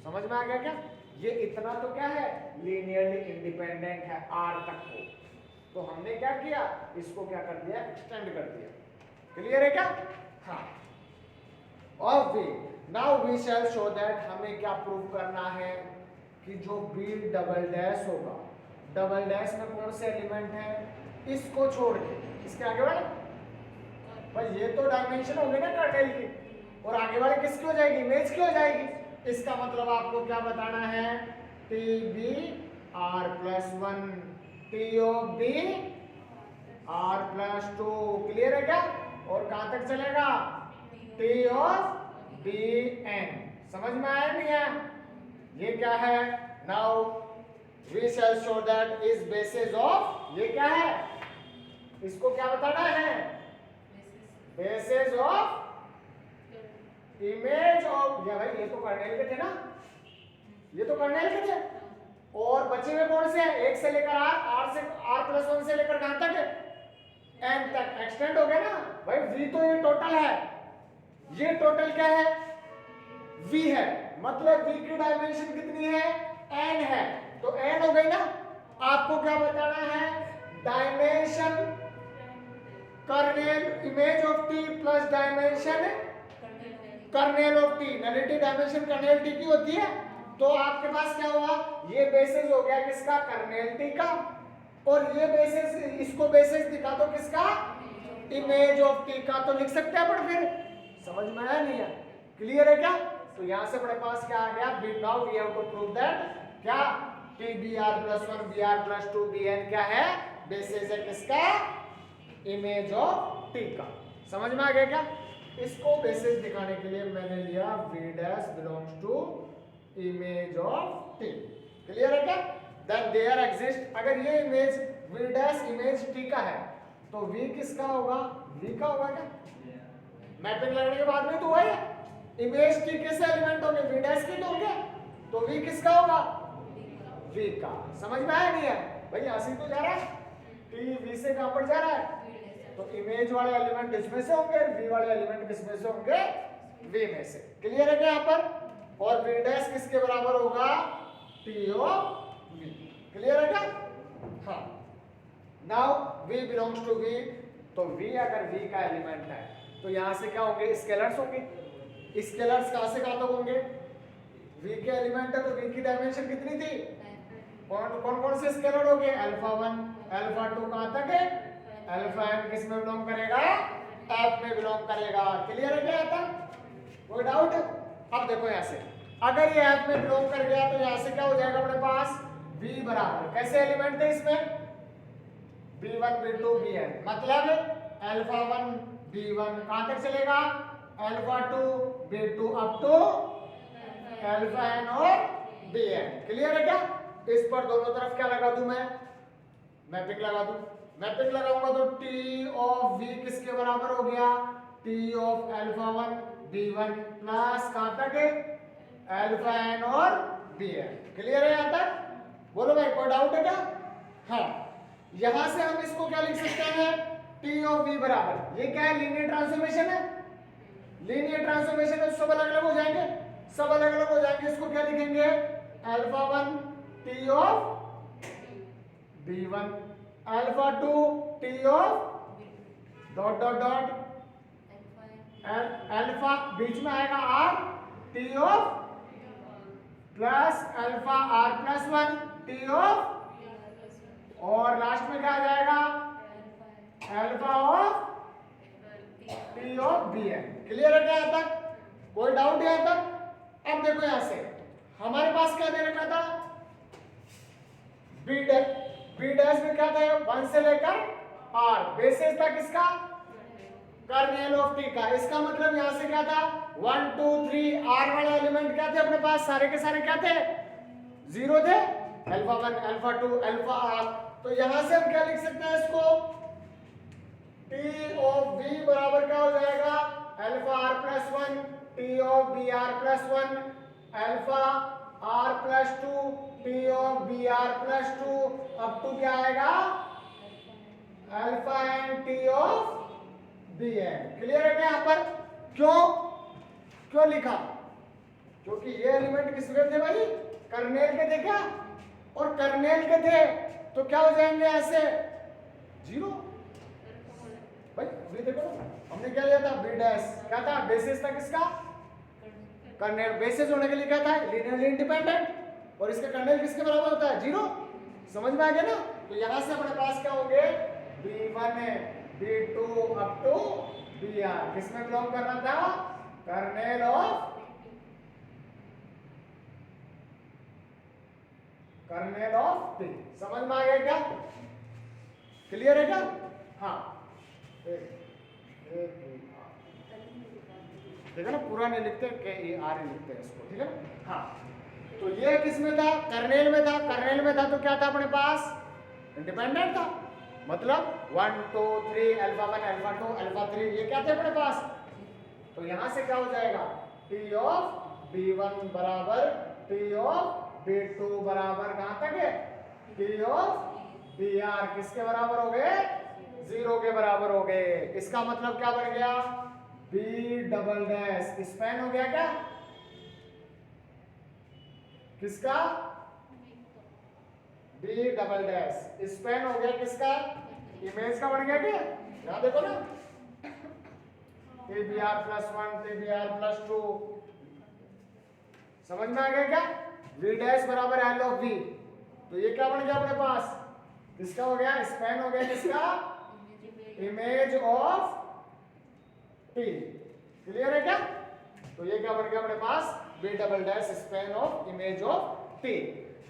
समझ में आ गया क्या? ये इतना तो क्या है? लीनियरली इंडिपेंडेंट है R तक को। तो हमने क्या किया? इसको क्या कर दिया? एक्सटेंड कर दिया। क्लियर है क्या? हाँ। और we now we shall show that, हमें क्या प्रूव करना है कि जो B डबल डैश होगा, डबल डैश में कौन से एलिमेंट है? इसको छोड़ के इसके आगे वाले, भाई ये तो डायमेंशन हो गई ना कर्नेल की, और आगे वाले किसकी हो जाएगी? इमेज की हो जाएगी। इसका मतलब आपको क्या बताना है? TBr+1 T of B R+2। Clear है क्या? और कहां तक चलेगा? T of Bn। समझ में आया नहीं है? ये क्या है? Now we shall show that is basis of, ये क्या है? इसको क्या बताना है? Basis of image of. या भाई ये तो कर्नेल के थे ना, ये तो कर्नेल के थे, और बचे हुए कौन से हैं? 1 से लेकर R से R+1 से लेकर कहां तक है? N तक। एक्सटेंड हो गया ना भाई। V तो ये टोटल है, ये टोटल क्या है? V है। मतलब V की डायमेंशन कितनी है? N है। तो N हो गई ना। आपको क्या बताना है? Dimension kernel image of T plus dimension kernel of T। Nullity dimension kernel T की होती है। तो आपके पास क्या हुआ? ये बेसिस हो गया किसका? कर्नेल T का। और ये बेसिस, इसको बेसिस दिखा दो किसका? इमेज ऑफ T का। तो लिख सकते हैं अपन फिर। समझ में आया नहीं है? क्लियर है क्या? तो यहां से अपने पास क्या आ गया? Now we have to prove that क्या? TBr+1 Br+2 Bn क्या है? बेसिस है किसका? इमेज ऑफ T का। समझ में आ गया क्या? इसको बेसिस दिखाने के लिए मैंने लिया V dash belongs to image of T। Clear है क्या? देन देयर एग्जिस्ट, अगर ये image V dash image T का है तो V किसका होगा? V का होगा क्या? मैपिंग लगने के बाद में तो वही इमेज टी किस एलिमेंट होंगे, वी डैश के तो होंगे, तो वी किसका होगा, वी का। समझ में आया नहीं है भाई, यहां से तो जा रहा है, टी वी से कहां पर जा रहा है, तो इमेज वाले एलिमेंट इसमें से होंगे, वी वाले एलिमेंट किसमें से होंगे, वी में से। क्लियर है क्या यहाँ पर, और वी डैश किसके बराबर होगा, टी ऑफ वी। क्लियर है क्या, हाँ। Now v belongs to v, तो v अगर v का एलिमेंट है तो यहां से क्या होंगे, स्केलर्स होंगे। स्केलर्स कहां से कहां तक होंगे, v के एलिमेंट है तो v की डायमेंशन कितनी थी, कौन कौन से स्केलर हो गए, अल्फा 1 अल्फा 2 कहां तक है, अल्फा n किस में बिलोंग करेगा, f में बिलोंग करेगा। क्लियर है क्या यहाँ तक, कोई डाउट। अब देखो यहाँ से अगर ये f में बिलोंग कर गया तो यहाँ से क्या हो जाएगा अपने पास, v बराबर कैसे एलिमेंट थे इसमें, b1 b2 bn, मतलब अल्फा 1 b1 कहां तक चलेगा, alpha 2 b2 up to alpha n और bn। क्लियर है क्या, इस पर दोनों तरफ क्या लगा दूं मैं, मैपिंग लगा दूं। मैपिंग लगाऊंगा तो t ऑफ v किसके बराबर हो गया, t of alpha 1 b1 plus कहां तक है, अल्फा n और bn। क्लियर है यहां तक, बोलो भाई कोई डाउट है क्या, हाँ। यहां से हम इसको क्या लिख सकते हैं, t ऑफ v बराबर, ये क्या है, लीनियर ट्रांसफॉर्मेशन है, लीनियर ट्रांसफॉर्मेशन है, सब अलग अलग हो जाएंगे, सब अलग अलग हो जाएंगे। इसको क्या लिखेंगे, alpha 1 t of b1 alpha 2 t of dot dot dot alpha बीच में आएगा r t of plus alpha r plus 1 t of, और लास्ट में क्या आ जाएगा, alpha of T of B N. Clear है क्या यहाँ तक, कोई डाउट यहाँ तक। अब देखो यहाँ से हमारे पास क्या दे रखा था, बी डैश में क्या था, 1 से लेकर r, बेसिस था किसका, कर्नेल ऑफ टी का। इसका मतलब यहाँ से क्या था, 1 2 3 r वाले एलिमेंट क्या थे अपने पास, सारे के सारे क्या थे, 0 थे, अल्फा 1 अल्फा 2 अल्फा r। तो यहां से हम क्या लिख सकते हैं इसको, t ऑफ v बराबर क्या हो जाएगा, alpha r plus 1 t of B R plus 1 alpha r plus 2 t of B R plus 2 up to क्या आएगा, alpha n t of B N. Clear है क्या यहाँ पर, क्यों लिखा, क्योंकि ये एलिमेंट किसके थे भाई, कर्नेल के थे क्या, और कर्नेल के थे तो क्या हो जाएंगे ऐसे 0 भाई। ये देखो हमने क्या लिया था, बी डैश क्या था, बेसिस था किसका, कर्नेल। बेसिस होने के लिए क्या था, लीनियरली इंडिपेंडेंट, और इसका कर्नेल किसके बराबर होता है, 0। समझ में आ गया ना। तो यहां से अपने पास क्या होंगे, b1 b2 up to br, किसमें बिलोंग करना था, कर्नेल ऑफ टी। समझ में आ गया क्या, क्लियर है क्या, हाँ। ठीक है ना, पूरा नहीं लिखते, के ए आर ही लिखते हैं इसको, ठीक है ना, हाँ। तो ये किसमें था, कर्नेल में था। कर्नेल में था तो क्या था अपने पास, इंडिपेंडेंट था, मतलब 1 2 3 अल्फा 1 अल्फा 2 अल्फा 3 ये क्या थे अपने पास। तो यहां से क्या हो जाएगा, टी ऑफ b1 बराबर टी ऑफ b2 बराबर कहां तक है, टी ऑफ br किसके बराबर हो गए, 0 के बराबर हो गए। इसका मतलब क्या बन गया, b डबल डैश स्पैन हो गया क्या, किसका, b डबल डैश स्पैन हो गया किसका, इमेज का बन गया क्या, यहां देखो ना, tbr प्लस 1 tbr प्लस 2। समझ में आ गया क्या, v डैश बराबर l ऑफ v। तो ये क्या बन गया अपने पास, किसका हो गया, स्पैन हो गया किसका, इमेज ऑफ t। क्लियर है क्या, तो ये क्या बन गया अपने पास, b double dash span of image of t।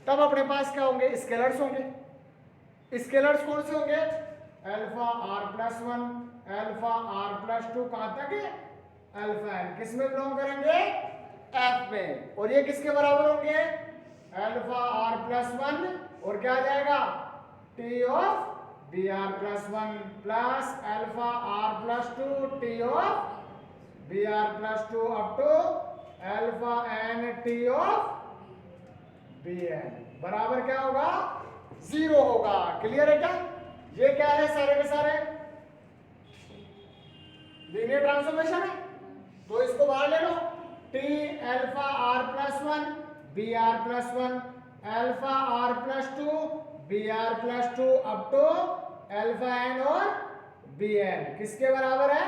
तब अपने पास क्या होंगे, स्केलर्स होंगे। स्केलर्स कौन से होंगे, alpha r plus 1 alpha r plus 2 कहां तक है, अल्फा n, किस में बिलोंग करेंगे, f में। और ये किसके बराबर होंगे, अल्फा r प्लस 1 और क्या आ जाएगा, t of br plus 1 plus alpha r plus 2 t of B R plus two up to alpha N T of B N बराबर क्या होगा 0 होगा। क्लियर है क्या? ये क्या है सारे के सारे लीनियर ट्रांसफॉर्मेशन है, तो इसको बाहर ले लो। T alpha R plus one B R plus one alpha R plus two B R plus two up to alpha N और बी एन किसके बराबर है?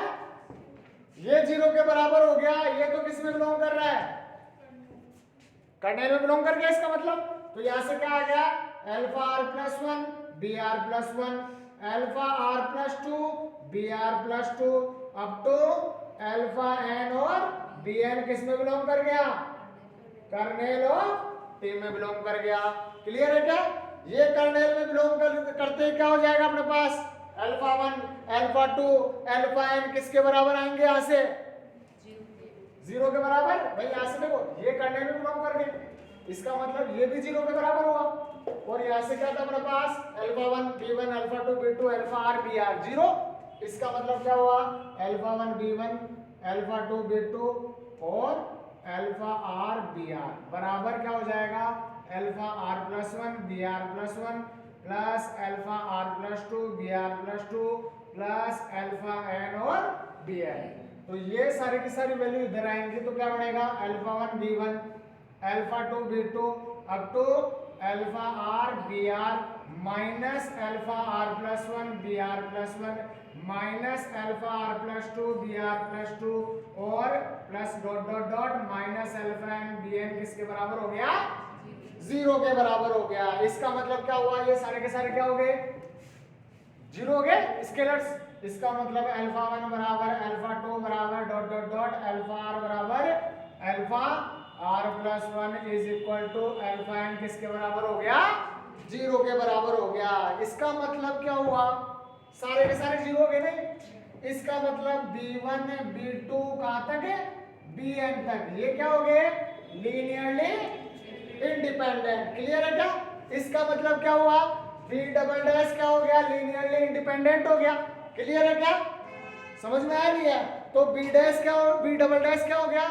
ये 0 के बराबर हो गया। ये तो किस में बिलोंग कर रहा है? कर्नेल में बिलोंग कर गया इसका मतलब। तो यहां से क्या आ गया? Alpha R plus one B R plus one alpha R plus two B R plus two up to alpha N और बी एन किस में बिलोंग कर गया? कर्नेल ऑफ टी में बिलोंग कर गया। क्लियर है क्या? ये कर्नेल में बिलोंग करते क्या हो जाएगा अपने पास? Alpha one alpha two alpha N किसके बराबर आएंगे? यहां से 0 के बराबर। भाई यहां से देखो ये कर्नेल में बिलोंग कर गए, इसका मतलब ये भी 0 के बराबर होगा। और यहां से क्या था अपने पास? Alpha one B one alpha two B two alpha R B R 0। इसका मतलब क्या हुआ? Alpha one B one alpha two B two और अल्फा आर बी आर बराबर क्या हो जाएगा? Alpha R plus one B R plus one plus alpha R plus two B R plus two plus alpha N और बी एन। तो ये सारी की सारी वैल्यू इधर आएंगी तो क्या बनेगा? Alpha one B one alpha two B two up to alpha R B R minus alpha R plus one B R plus one minus alpha R plus two B R plus two और plus dot dot dot minus alpha N B N किसके बराबर हो गया? 0 के बराबर हो गया। इसका मतलब क्या हुआ? ये सारे के सारे क्या हो गए? 0 हो गए स्केलर्स। इसका मतलब अल्फा वन बराबर अल्फा टू बराबर dot dot dot alpha R बराबर alpha R plus one is equal to alpha N किसके बराबर हो गया? 0 के बराबर हो गया। इसका मतलब क्या हुआ? सारे के सारे 0 हो गए नहीं। इसका मतलब B1 B2 कहां तक है? Bn तक। ये क्या हो गए? Linearly independent. क्लियर है क्या? इसका मतलब क्या हुआ? B डबल डैश क्या हो गया? लीनियरली इंडिपेंडेंट हो गया। क्लियर है क्या? समझ में आया नहीं है? तो B डैश क्या हो? B डबल डैश क्या हो गया?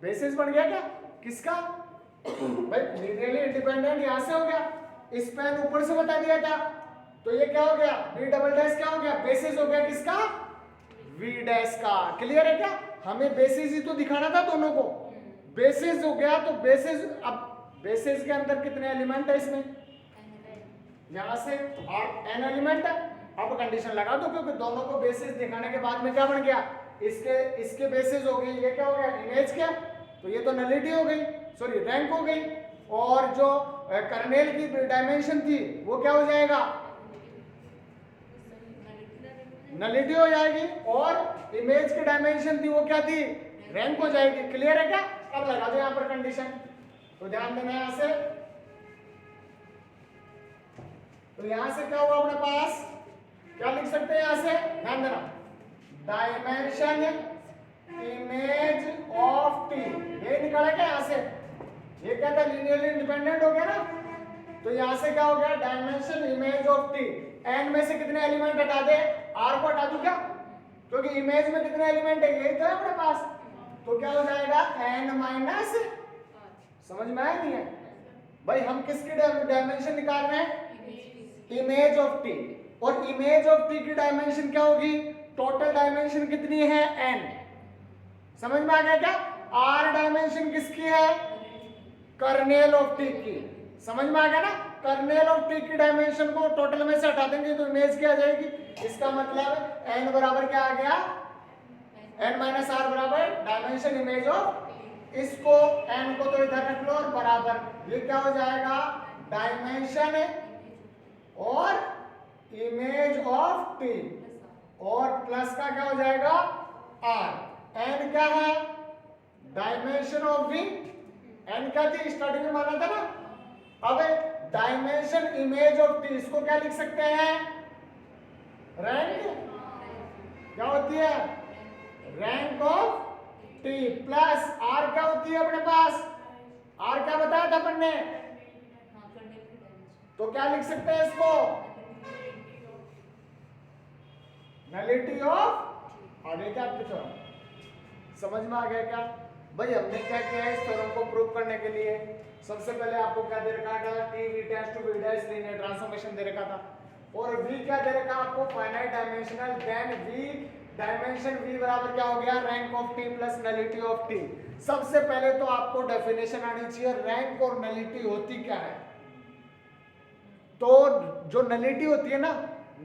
बेसिस बन गया क्या? किसका? भाई लीनियरली इंडिपेंडेंट यहां से हो गया, इस पेन ऊपर से बता दिया था, तो ये क्या हो गया? B डबल डैश क्या हो गया? बेसिस हो गया किसका? V डैश का। क्लियर है क्या? हमें बेसिस ही तो दिखाना था दोनों को। बेसिस हो गया तो बेसिस, अब बेसिस के अंदर कितने एलिमेंट है इसमें? यहां से और n एलिमेंट है। अब कंडीशन लगा दो क्योंकि दोनों को बेसिस दिखाने के बाद में क्या बन गया? इसके बेसिस हो गई, ये क्या हो गया? इमेज क्या? तो ये तो नलिटी हो गई, सॉरी रैंक हो गई। और जो कर्नेल की डायमेंशन थी वो क्या हो जाएगा? नलिटी हो जाएगी। और इमेज की डायमेंशन थी वो क्या थी? रैंक हो जाएगी। क्लियर है क्या? अब लगा दो यहां पर कंडीशन। तो ध्यान देना यहां से, तो यहां से क्या हुआ अपने पास? क्या लिख सकते हैं यहां से? ध्यान देना, डायमेंशन इमेज ऑफ टी, ये निकाला क्या यहां से? ये क्या था? लीनियरली इंडिपेंडेंट हो गया ना। तो यहां से क्या हो गया? Dimension image of T. N में से कितने एलिमेंट हटा दे? आर को हटा दूं क्या? क्योंकि इमेज में कितने एलिमेंट है? यही तो है अपने पास। तो क्या हो जाएगा? एन माइनस, समझ में आया नहीं है? भाई हम किसकी डायमेंशन निकाल रहे हैं? Image of T. और इमेज ऑफ टी की डायमेंशन क्या होगी? टोटल डायमेंशन कितनी है? एन। समझ में आ गया क्या? आर डायमेंशन किसकी है? कर्नेल ऑफ टी की। समझ में आ गया ना? कर्नेल ऑफ टी की डायमेंशन को टोटल में से हटा देंगे तो इमेज क्या आ जाएगी? इसका मतलब एन बराबर क्या आ गया? एन माइनस आर बराबर डायमेंशन इमेज ऑफ। इसको एन को तो इधर रख लो और बराबर, ये क्या हो जाएगा? डायमेंशन और इमेज ऑफ टी और प्लस का क्या हो जाएगा? आर। एन क्या है? Dimension of we. एन क्या थी? स्टार्टिंग में माना था ना। अब डायमेंशन इमेज ऑफ टी, इसको क्या लिख सकते हैं? रैंक क्या होती है? Rank of T plus R क्या होती है अपने पास? आर क्या बताया था अपन ने? तो क्या लिख सकते हैं इसको? नलिटी ऑफ आ गए क्या आपके थ्योरम? समझ में आ गया क्या? भाई हमने क्या किया है इस थ्योरम को प्रूव करने के लिए? सबसे पहले आपको क्या दे रखा था? T V tends to V dash linear transformation दे रखा था, और v क्या दे रखा आपको? Finite dimensional, then v dimension v बराबर क्या हो गया? Rank of t plus nullity of t। सबसे पहले तो आपको डेफिनेशन आनी चाहिए रैंक और नलिटी होती क्या है। तो जो नलिटी होती है ना,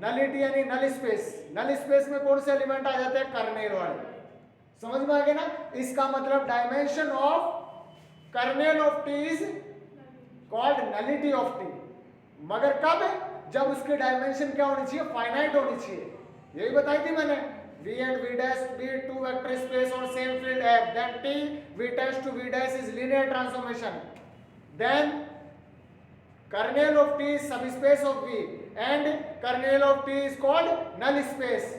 नलिटी यानी नल स्पेस, नल स्पेस में कौन से एलिमेंट आ जाते हैं? कर्नेल वाले। समझ में आ गया ना? इसका मतलब dimension of kernel of T is called nullity of T. मगर कब? जब उसकी डायमेंशन क्या होनी चाहिए? फाइनाइट होनी चाहिए। यही बताई थी मैंने, v and v dash be two vector space on same field f, then t v dash to v dash is linear transformation, then kernel of t is subspace of v and kernel of t is called null space.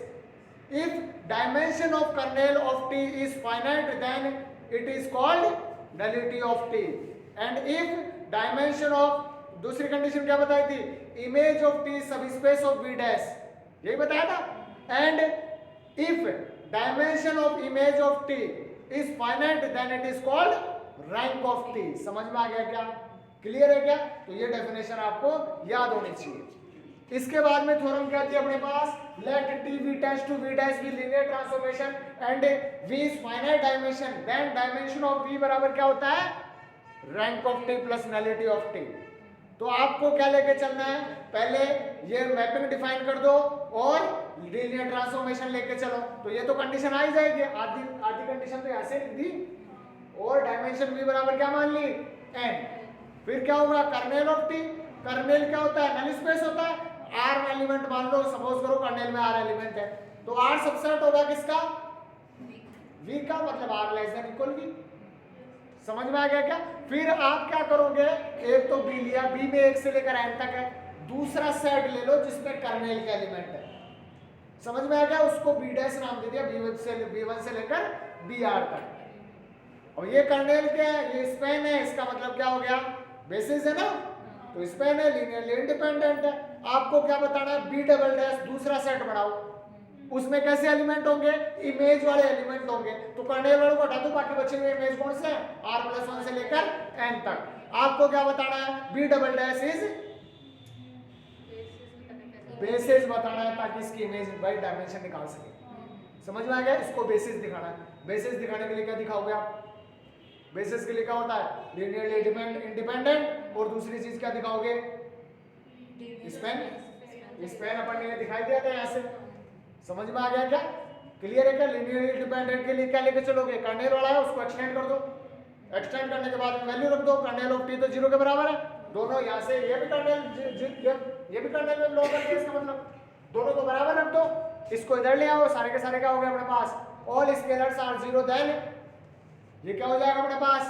If dimension of kernel of t is finite, then it is called nullity of t, and if dimension of, दूसरी कंडीशन क्या बताई थी? Image of T subspace of V dash, यही बताया था। And if dimension of image of T is finite then it is called rank of T. समझ में आ गया क्या? क्लियर है क्या? तो ये डेफिनेशन आपको याद होनी चाहिए। इसके बाद में थ्योरम क्या थी अपने पास? Let T V tends to V dash be linear transformation and V is finite dimension, then dimension of V बराबर क्या होता है? Rank of T plus nullity of T. तो आपको क्या लेके चलना है? पहले ये मैपिंग डिफाइन कर दो और लीनियर ट्रांसफॉर्मेशन लेके चलो, तो ये तो कंडीशन आ ही जाएगी। आधी आधी कंडीशन तो ऐसे लिख दी, और डायमेंशन v बराबर क्या मान ली? n। फिर क्या होगा? कर्नेल ऑफ टी, कर्नेल क्या होता है? नल स्पेस होता है। r एलिमेंट मान लो, सपोज करो कर्नेल में r एलिमेंट है, तो r सबसेट होगा किसका? v का, मतलब r less than equal v। समझ में आ गया क्या? फिर आप क्या करोगे? एक तो बी लिया, बी में 1 से लेकर n तक है, दूसरा सेट ले लो जिसमें कर्नेल का एलिमेंट है। समझ में आ गया? उसको बी डैश नाम दे दिया, b1 से लेकर br तक। और ये कर्नेल क्या है? ये स्पैन है, इसका मतलब क्या हो गया? बेसिस है ना, तो स्पैन है, लीनियरली इंडिपेंडेंट है। आपको क्या बताना है? बी डबल डैश दूसरा सेट बनाओ, उसमें कैसे एलिमेंट होंगे? इमेज वाले एलिमेंट होंगे। तो कर्नेल वालों को हटा दो, बाकी बचे हुए इमेज कौन से हैं? r+1 से लेकर n तक। आपको क्या बताना है? b double dash is basis बताना है, ताकि इसकी इमेज बाय डायमेंशन निकाल सके। समझ में आ गया? इसको बेसिस दिखाना है। बेसिस दिखाने के लिए क्या दिखाओगे आप? बेसिस के लिए क्या होता है? लीनियरली इंडिपेंडेंट, और दूसरी चीज क्या दिखाओगे? स्पैन। स्पैन अपन ने दिखाई दिया था यहाँ से। समझ में आ गया क्या? क्लियर है क्या? लीनियरली इंडिपेंडेंट के लिए क्या लेके चलोगे? कर्नेल वाला है, उसको एक्सटेंड कर दो, एक्सटेंड करने के बाद वैल्यू रख दो, कर्नेल ऑफ टी तो 0 के बराबर है। दोनों यहाँ से ये भी कर्नेल ये भी कर्नेल में बिलोंग करते हैं, इसका मतलब दोनों को बराबर रख दो। इसको इधर ले आओ, सारे के सारे क्या हो गए अपने पास? ऑल स्केलर्स आर 0, देन ये क्या हो जाएगा अपने पास?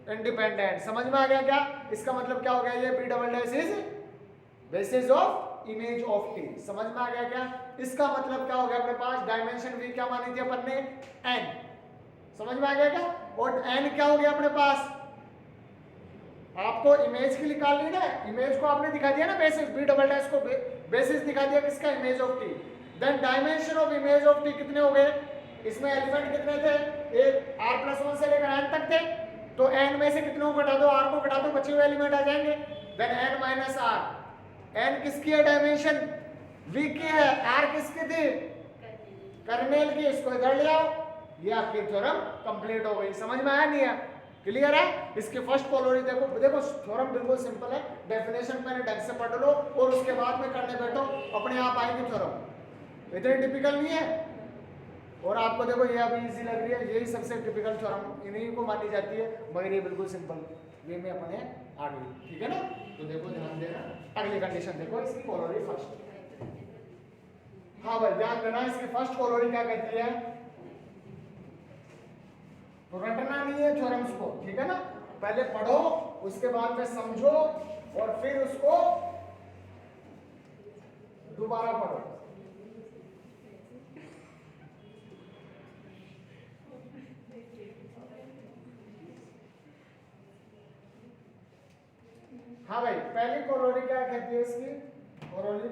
इंडिपेंडेंट। समझ में आ गया क्या? इसका मतलब क्या हो गया? ये B double dash is basis of image of T. समझ में आ गया क्या? इसका मतलब क्या हो गया अपने पास? डायमेंशन v क्या मानी थी अपन ने? n। समझ में आ गया क्या? और n क्या हो गया अपने पास? आपको इमेज की निकालनी ना, इमेज को आपने दिखा दिया ना बेसिस, बी डबल डैश को बेसिस दिखा दिया किसका? Image of T. Then dimension of image of T कितने हो गए? इसमें एलिमेंट कितने थे? एक r+1 से लेकर n तक थे, तो n में से कितनों को घटा दो? r को घटा दो, बचे हुए एलिमेंट आ जाएंगे। Then n minus r, n किसकी है? डायमेंशन v की है, r किसकी थी? कर्नेल की। इसको इधर ले आओ, ये आपकी थ्योरम कंप्लीट हो गई। समझ में आया नहीं है? क्लियर है? इसके फर्स्ट कोलोरी देखो, देखो थ्योरम बिल्कुल सिंपल है, डेफिनेशन मैंने ढंग से पढ़ लो और उसके बाद में करने बैठो, अपने आप आएगी थ्योरम। इतनी टिपिकल नहीं है। और आपको देखो ये अभी इजी लग रही है, यही सबसे टिपिकल थ्योरम इन्हीं को मानी जाती है, मगर ये बिल्कुल सिंपल वे में अपने आ गई। ठीक है ना? तो देखो ध्यान देना, अगली कंडीशन देखो, इसकी कोलोरी फर्स्ट। हाँ भाई ध्यान देना, इसकी फर्स्ट कोलोरी क्या कहती है? तो रटना नहीं है थ्योरम्स को, ठीक है ना? पहले पढ़ो, उसके बाद में समझो, और फिर उसको दोबारा पढ़ो। हाँ भाई, पहली कोलोरी क्या कहती है इसकी? कोलोरी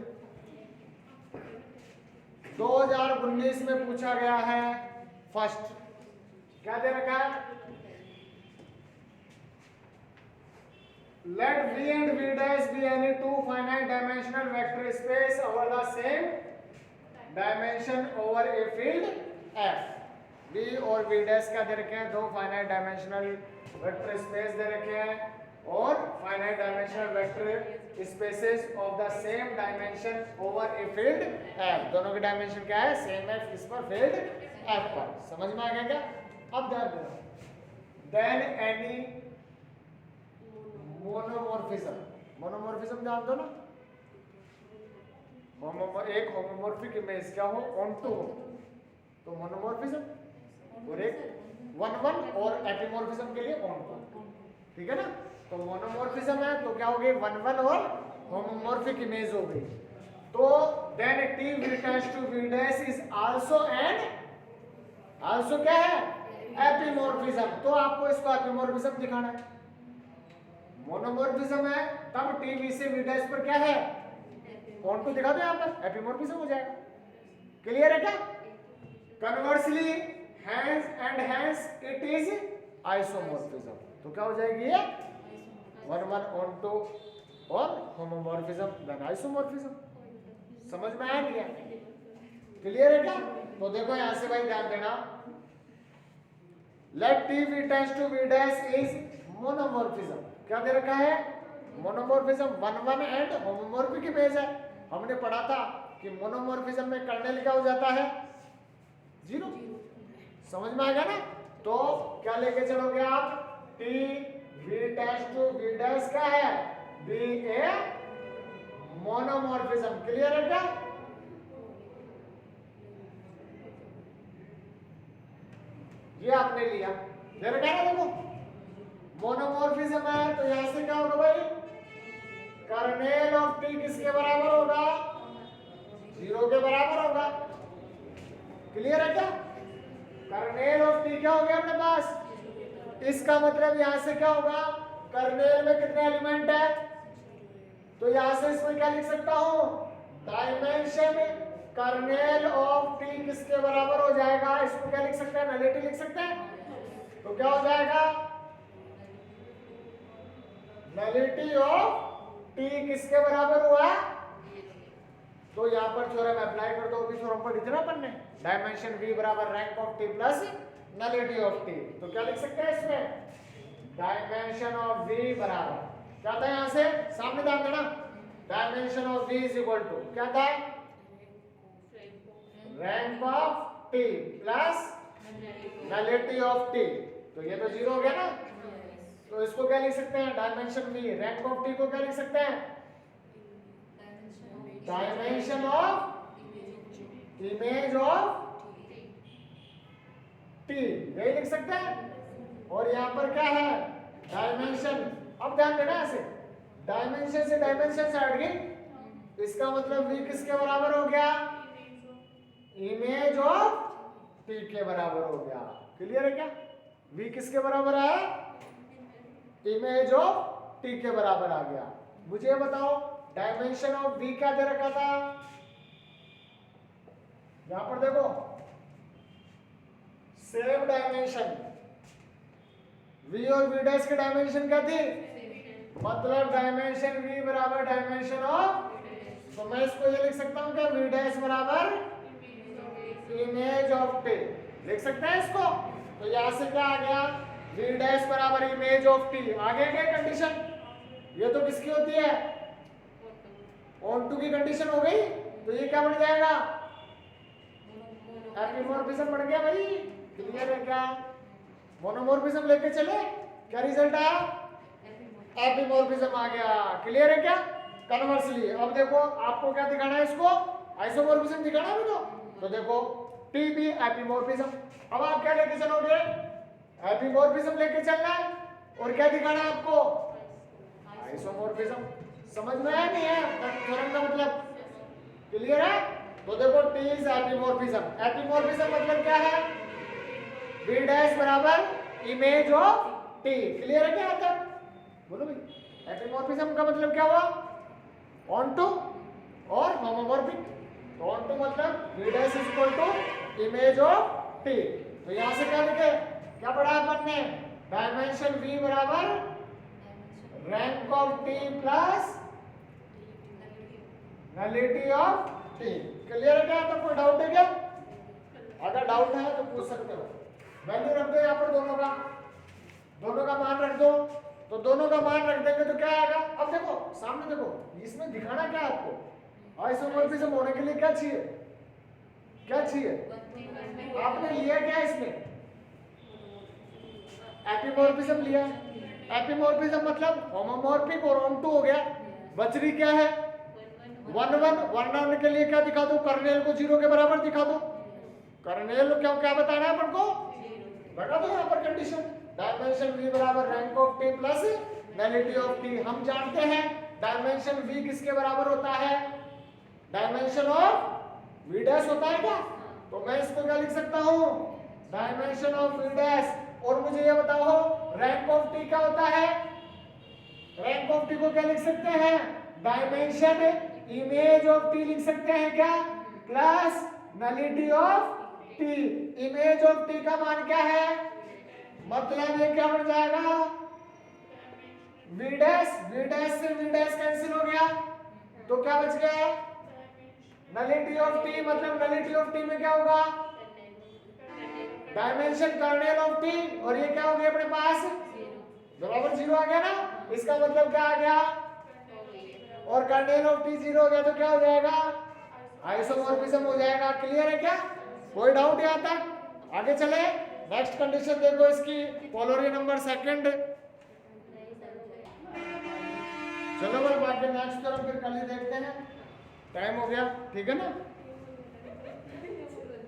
2019 में पूछा गया है फर्स्ट। क्या दे रखा है? Let V and V dash be any two finite dimensional vector space over the same dimension over a field F। V और V dash क्या दे रखे हैं? दो फाइनाइट डायमेंशनल वेक्टर स्पेस दे रखे हैं और finite dimensional vector spaces of the same dimension over a field F। दोनों की डायमेंशन क्या है? सेम है। किस पर? फील्ड F पर। समझ में आ गया क्या? अब ध्यान देना, देन एनी मोनोमॉर्फिज्म। मोनोमॉर्फिज्म जान दो ना, एक होमोमॉर्फिक इमेज क्या हो? ऑनटू हो तो मोनोमॉर्फिज्म, और एक वन वन और एपिमॉर्फिज्म के लिए ऑनटू। ठीक है ना? तो मोनोमॉर्फिज्म है तो क्या हो गई? वन वन और होमोमॉर्फिक इमेज हो गई। तो then T V dash to V dash is also an, also क्या है? एपिमॉर्फिज्म। तो आपको इसको एपिमॉर्फिज्म दिखाना है। मोनोमॉर्फिज्म है तब टीवी से वी डैश पर क्या है? ऑन को दिखा दो, यहां पर एपिमॉर्फिज्म हो जाएगा। क्लियर है क्या? Conversely hence and hence it is isomorphism. तो क्या हो जाएगी ये? वन वन ऑन टू और होमोमॉर्फिज्म देन आइसोमॉर्फिज्म। समझ में आया क्या? क्लियर है क्या? तो देखो यहां से भाई ध्यान देना, let T V tends to V dash is monomorphism. क्या दे रखा है? Monomorphism one one and homomorphic image है। हमने पढ़ा था कि मोनोमॉर्फिज्म में कर्नेल क्या हो जाता है? जीरो। समझ में आ गया ना? तो क्या लेके चलोगे आप? T V dash to V dash क्या है? बी ए मोनोमॉर्फिज्म। क्लियर है क्या? ये आपने लिया, दे रखा है ना? देखो मोनोमॉर्फिज्म है तो यहां से क्या होगा भाई? कर्नेल ऑफ टी किसके बराबर होगा? जीरो के बराबर होगा। क्लियर है क्या? कर्नेल ऑफ टी क्या हो गया अपने पास? इसका मतलब यहां से क्या होगा? कर्नेल में कितने एलिमेंट है? तो यहां से इसमें क्या लिख सकता हूं? डायमेंशन कर्नेल ऑफ टी किसके बराबर हो जाएगा? इसको क्या लिख सकते हैं? नलिटी लिख सकते हैं। तो क्या हो जाएगा? नलिटी ऑफ टी किसके बराबर हुआ? तो यहां पर थ्योरम अप्लाई कर दो। अभी थ्योरम पढ़ी थी ना अपन ने, डायमेंशन v बराबर rank of T plus nullity of T. तो क्या लिख सकते हैं इसमें? डायमेंशन ऑफ v बराबर क्या था? यहां से सामने ध्यान देना, dimension of v is equal to क्या था? Rank of T plus nullity of T. तो ये तो जीरो हो गया ना? तो इसको क्या लिख सकते हैं? Dimension v। Rank of T को क्या लिख सकते हैं? Dimension of image of T, यही लिख सकते हैं। और यहां पर क्या है? डायमेंशन। अब ध्यान देना, ऐसे डायमेंशन से डायमेंशन से हट गई, इसका मतलब v किसके बराबर हो गया? इमेज ऑफ टी के बराबर हो गया। क्लियर है क्या? v किसके बराबर है? इमेज ऑफ टी के बराबर आ गया। मुझे ये बताओ डायमेंशन ऑफ v क्या दे रखा था? यहां पर देखो सेम डायमेंशन v और v डैश की डायमेंशन क्या थी? मतलब डायमेंशन v बराबर डायमेंशन ऑफ, तो मैं इसको ये लिख सकता हूं क्या? v डैश बराबर इमेज ऑफ टी लिख सकते हैं इसको। तो यहां से क्या आ गया? v डैश बराबर इमेज ऑफ टी। आगे क्या कंडीशन? ये तो किसकी होती है? ऑन टू की कंडीशन हो गई। तो ये क्या बन जाएगा? एपिमॉर्फिज्म बन गया भाई। क्लियर है क्या? मोनोमॉर्फिज्म लेके चले, क्या रिजल्ट आया? एपिमॉर्फिज्म आ गया। क्लियर है क्या? कन्वर्सली अब देखो आपको क्या दिखाना है? इसको आइसोमॉर्फिज्म दिखाना है तो। तो देखो टी बी एपिमॉर्फिज्म। अब आप क्या लेके चलोगे? एपिमॉर्फिज्म लेके चलना है। और क्या दिखाना है आपको? आइसोमॉर्फिज्म। समझ में आया नहीं है थ्योरम का मतलब? क्लियर है? तो देखो टी इज एपिमॉर्फिज्म। एपिमॉर्फिज्म मतलब क्या है? v डैश बराबर इमेज ऑफ टी। क्लियर है क्या यहां तक? बोलो भाई। एपिमॉर्फिज्म का मतलब क्या हुआ? ऑन टू और होमोमॉर्फिक। तो ऑन टू मतलब v dash is equal to image of t। तो यहां से क्या लिखे, क्या पढ़ा अपन ने, डायमेंशन v बराबर rank of t plus nullity of t। Clear है क्या? तो कोई डाउट है क्या? अगर डाउट है तो पूछ सकते हो। वैल्यू रख दो यहाँ पर दोनों का मान रख दो। तो दोनों का मान रख देंगे तो क्या आएगा? अब देखो सामने देखो, इसमें दिखाना क्या है आपको, आइसोमॉर्फिज्म होने के लिए क्या चाहिए, क्या चाहिए? आपने लिया क्या इसमें? एपिमॉर्फिज्म लिया। एपिमॉर्फिज्म मतलब होमोमॉर्फिक और ऑन टू हो गया। बचरी क्या है? 1 1 1 1 के लिए क्या दिखा दो? कर्नेल को 0 के बराबर दिखा दो। कर्नेल क्यों, क्या बताना है अपन को? बता दो यहाँ पर कंडीशन, डायमेंशन v बराबर rank of t plus nullity of t। हम जानते हैं डायमेंशन v किसके बराबर होता है? डायमेंशन ऑफ v डैश होता है क्या? तो मैं इसको क्या लिख सकता हूँ? Dimension of v dash. और मुझे ये बताओ रैंक ऑफ t क्या होता है? रैंक ऑफ t को क्या लिख सकते हैं? डायमेंशन इमेज ऑफ t लिख सकते हैं क्या? Plus nullity of t। Image of t का मान क्या है? मतलब ये क्या बन जाएगा? v डैश से v डैश कैंसिल हो गया तो क्या बच गया? Nullity of t। मतलब नलिटी ऑफ t में क्या होगा? Dimension kernel of t। और ये क्या हो गया अपने पास? बराबर 0 आ गया ना। इसका मतलब क्या आ गया? और कर्नेल ऑफ t 0 हो गया तो क्या हो जाएगा? आइसोमॉर्फिज्म हो जाएगा। क्लियर है क्या? कोई डाउट यहाँ तक? आगे चले, नेक्स्ट कंडीशन देखो इसकी, पोलरी नंबर 2। चलो भाई बाकी नेक्स्ट तरफ फिर कल ही देखते हैं, टाइम हो गया, ठीक है ना।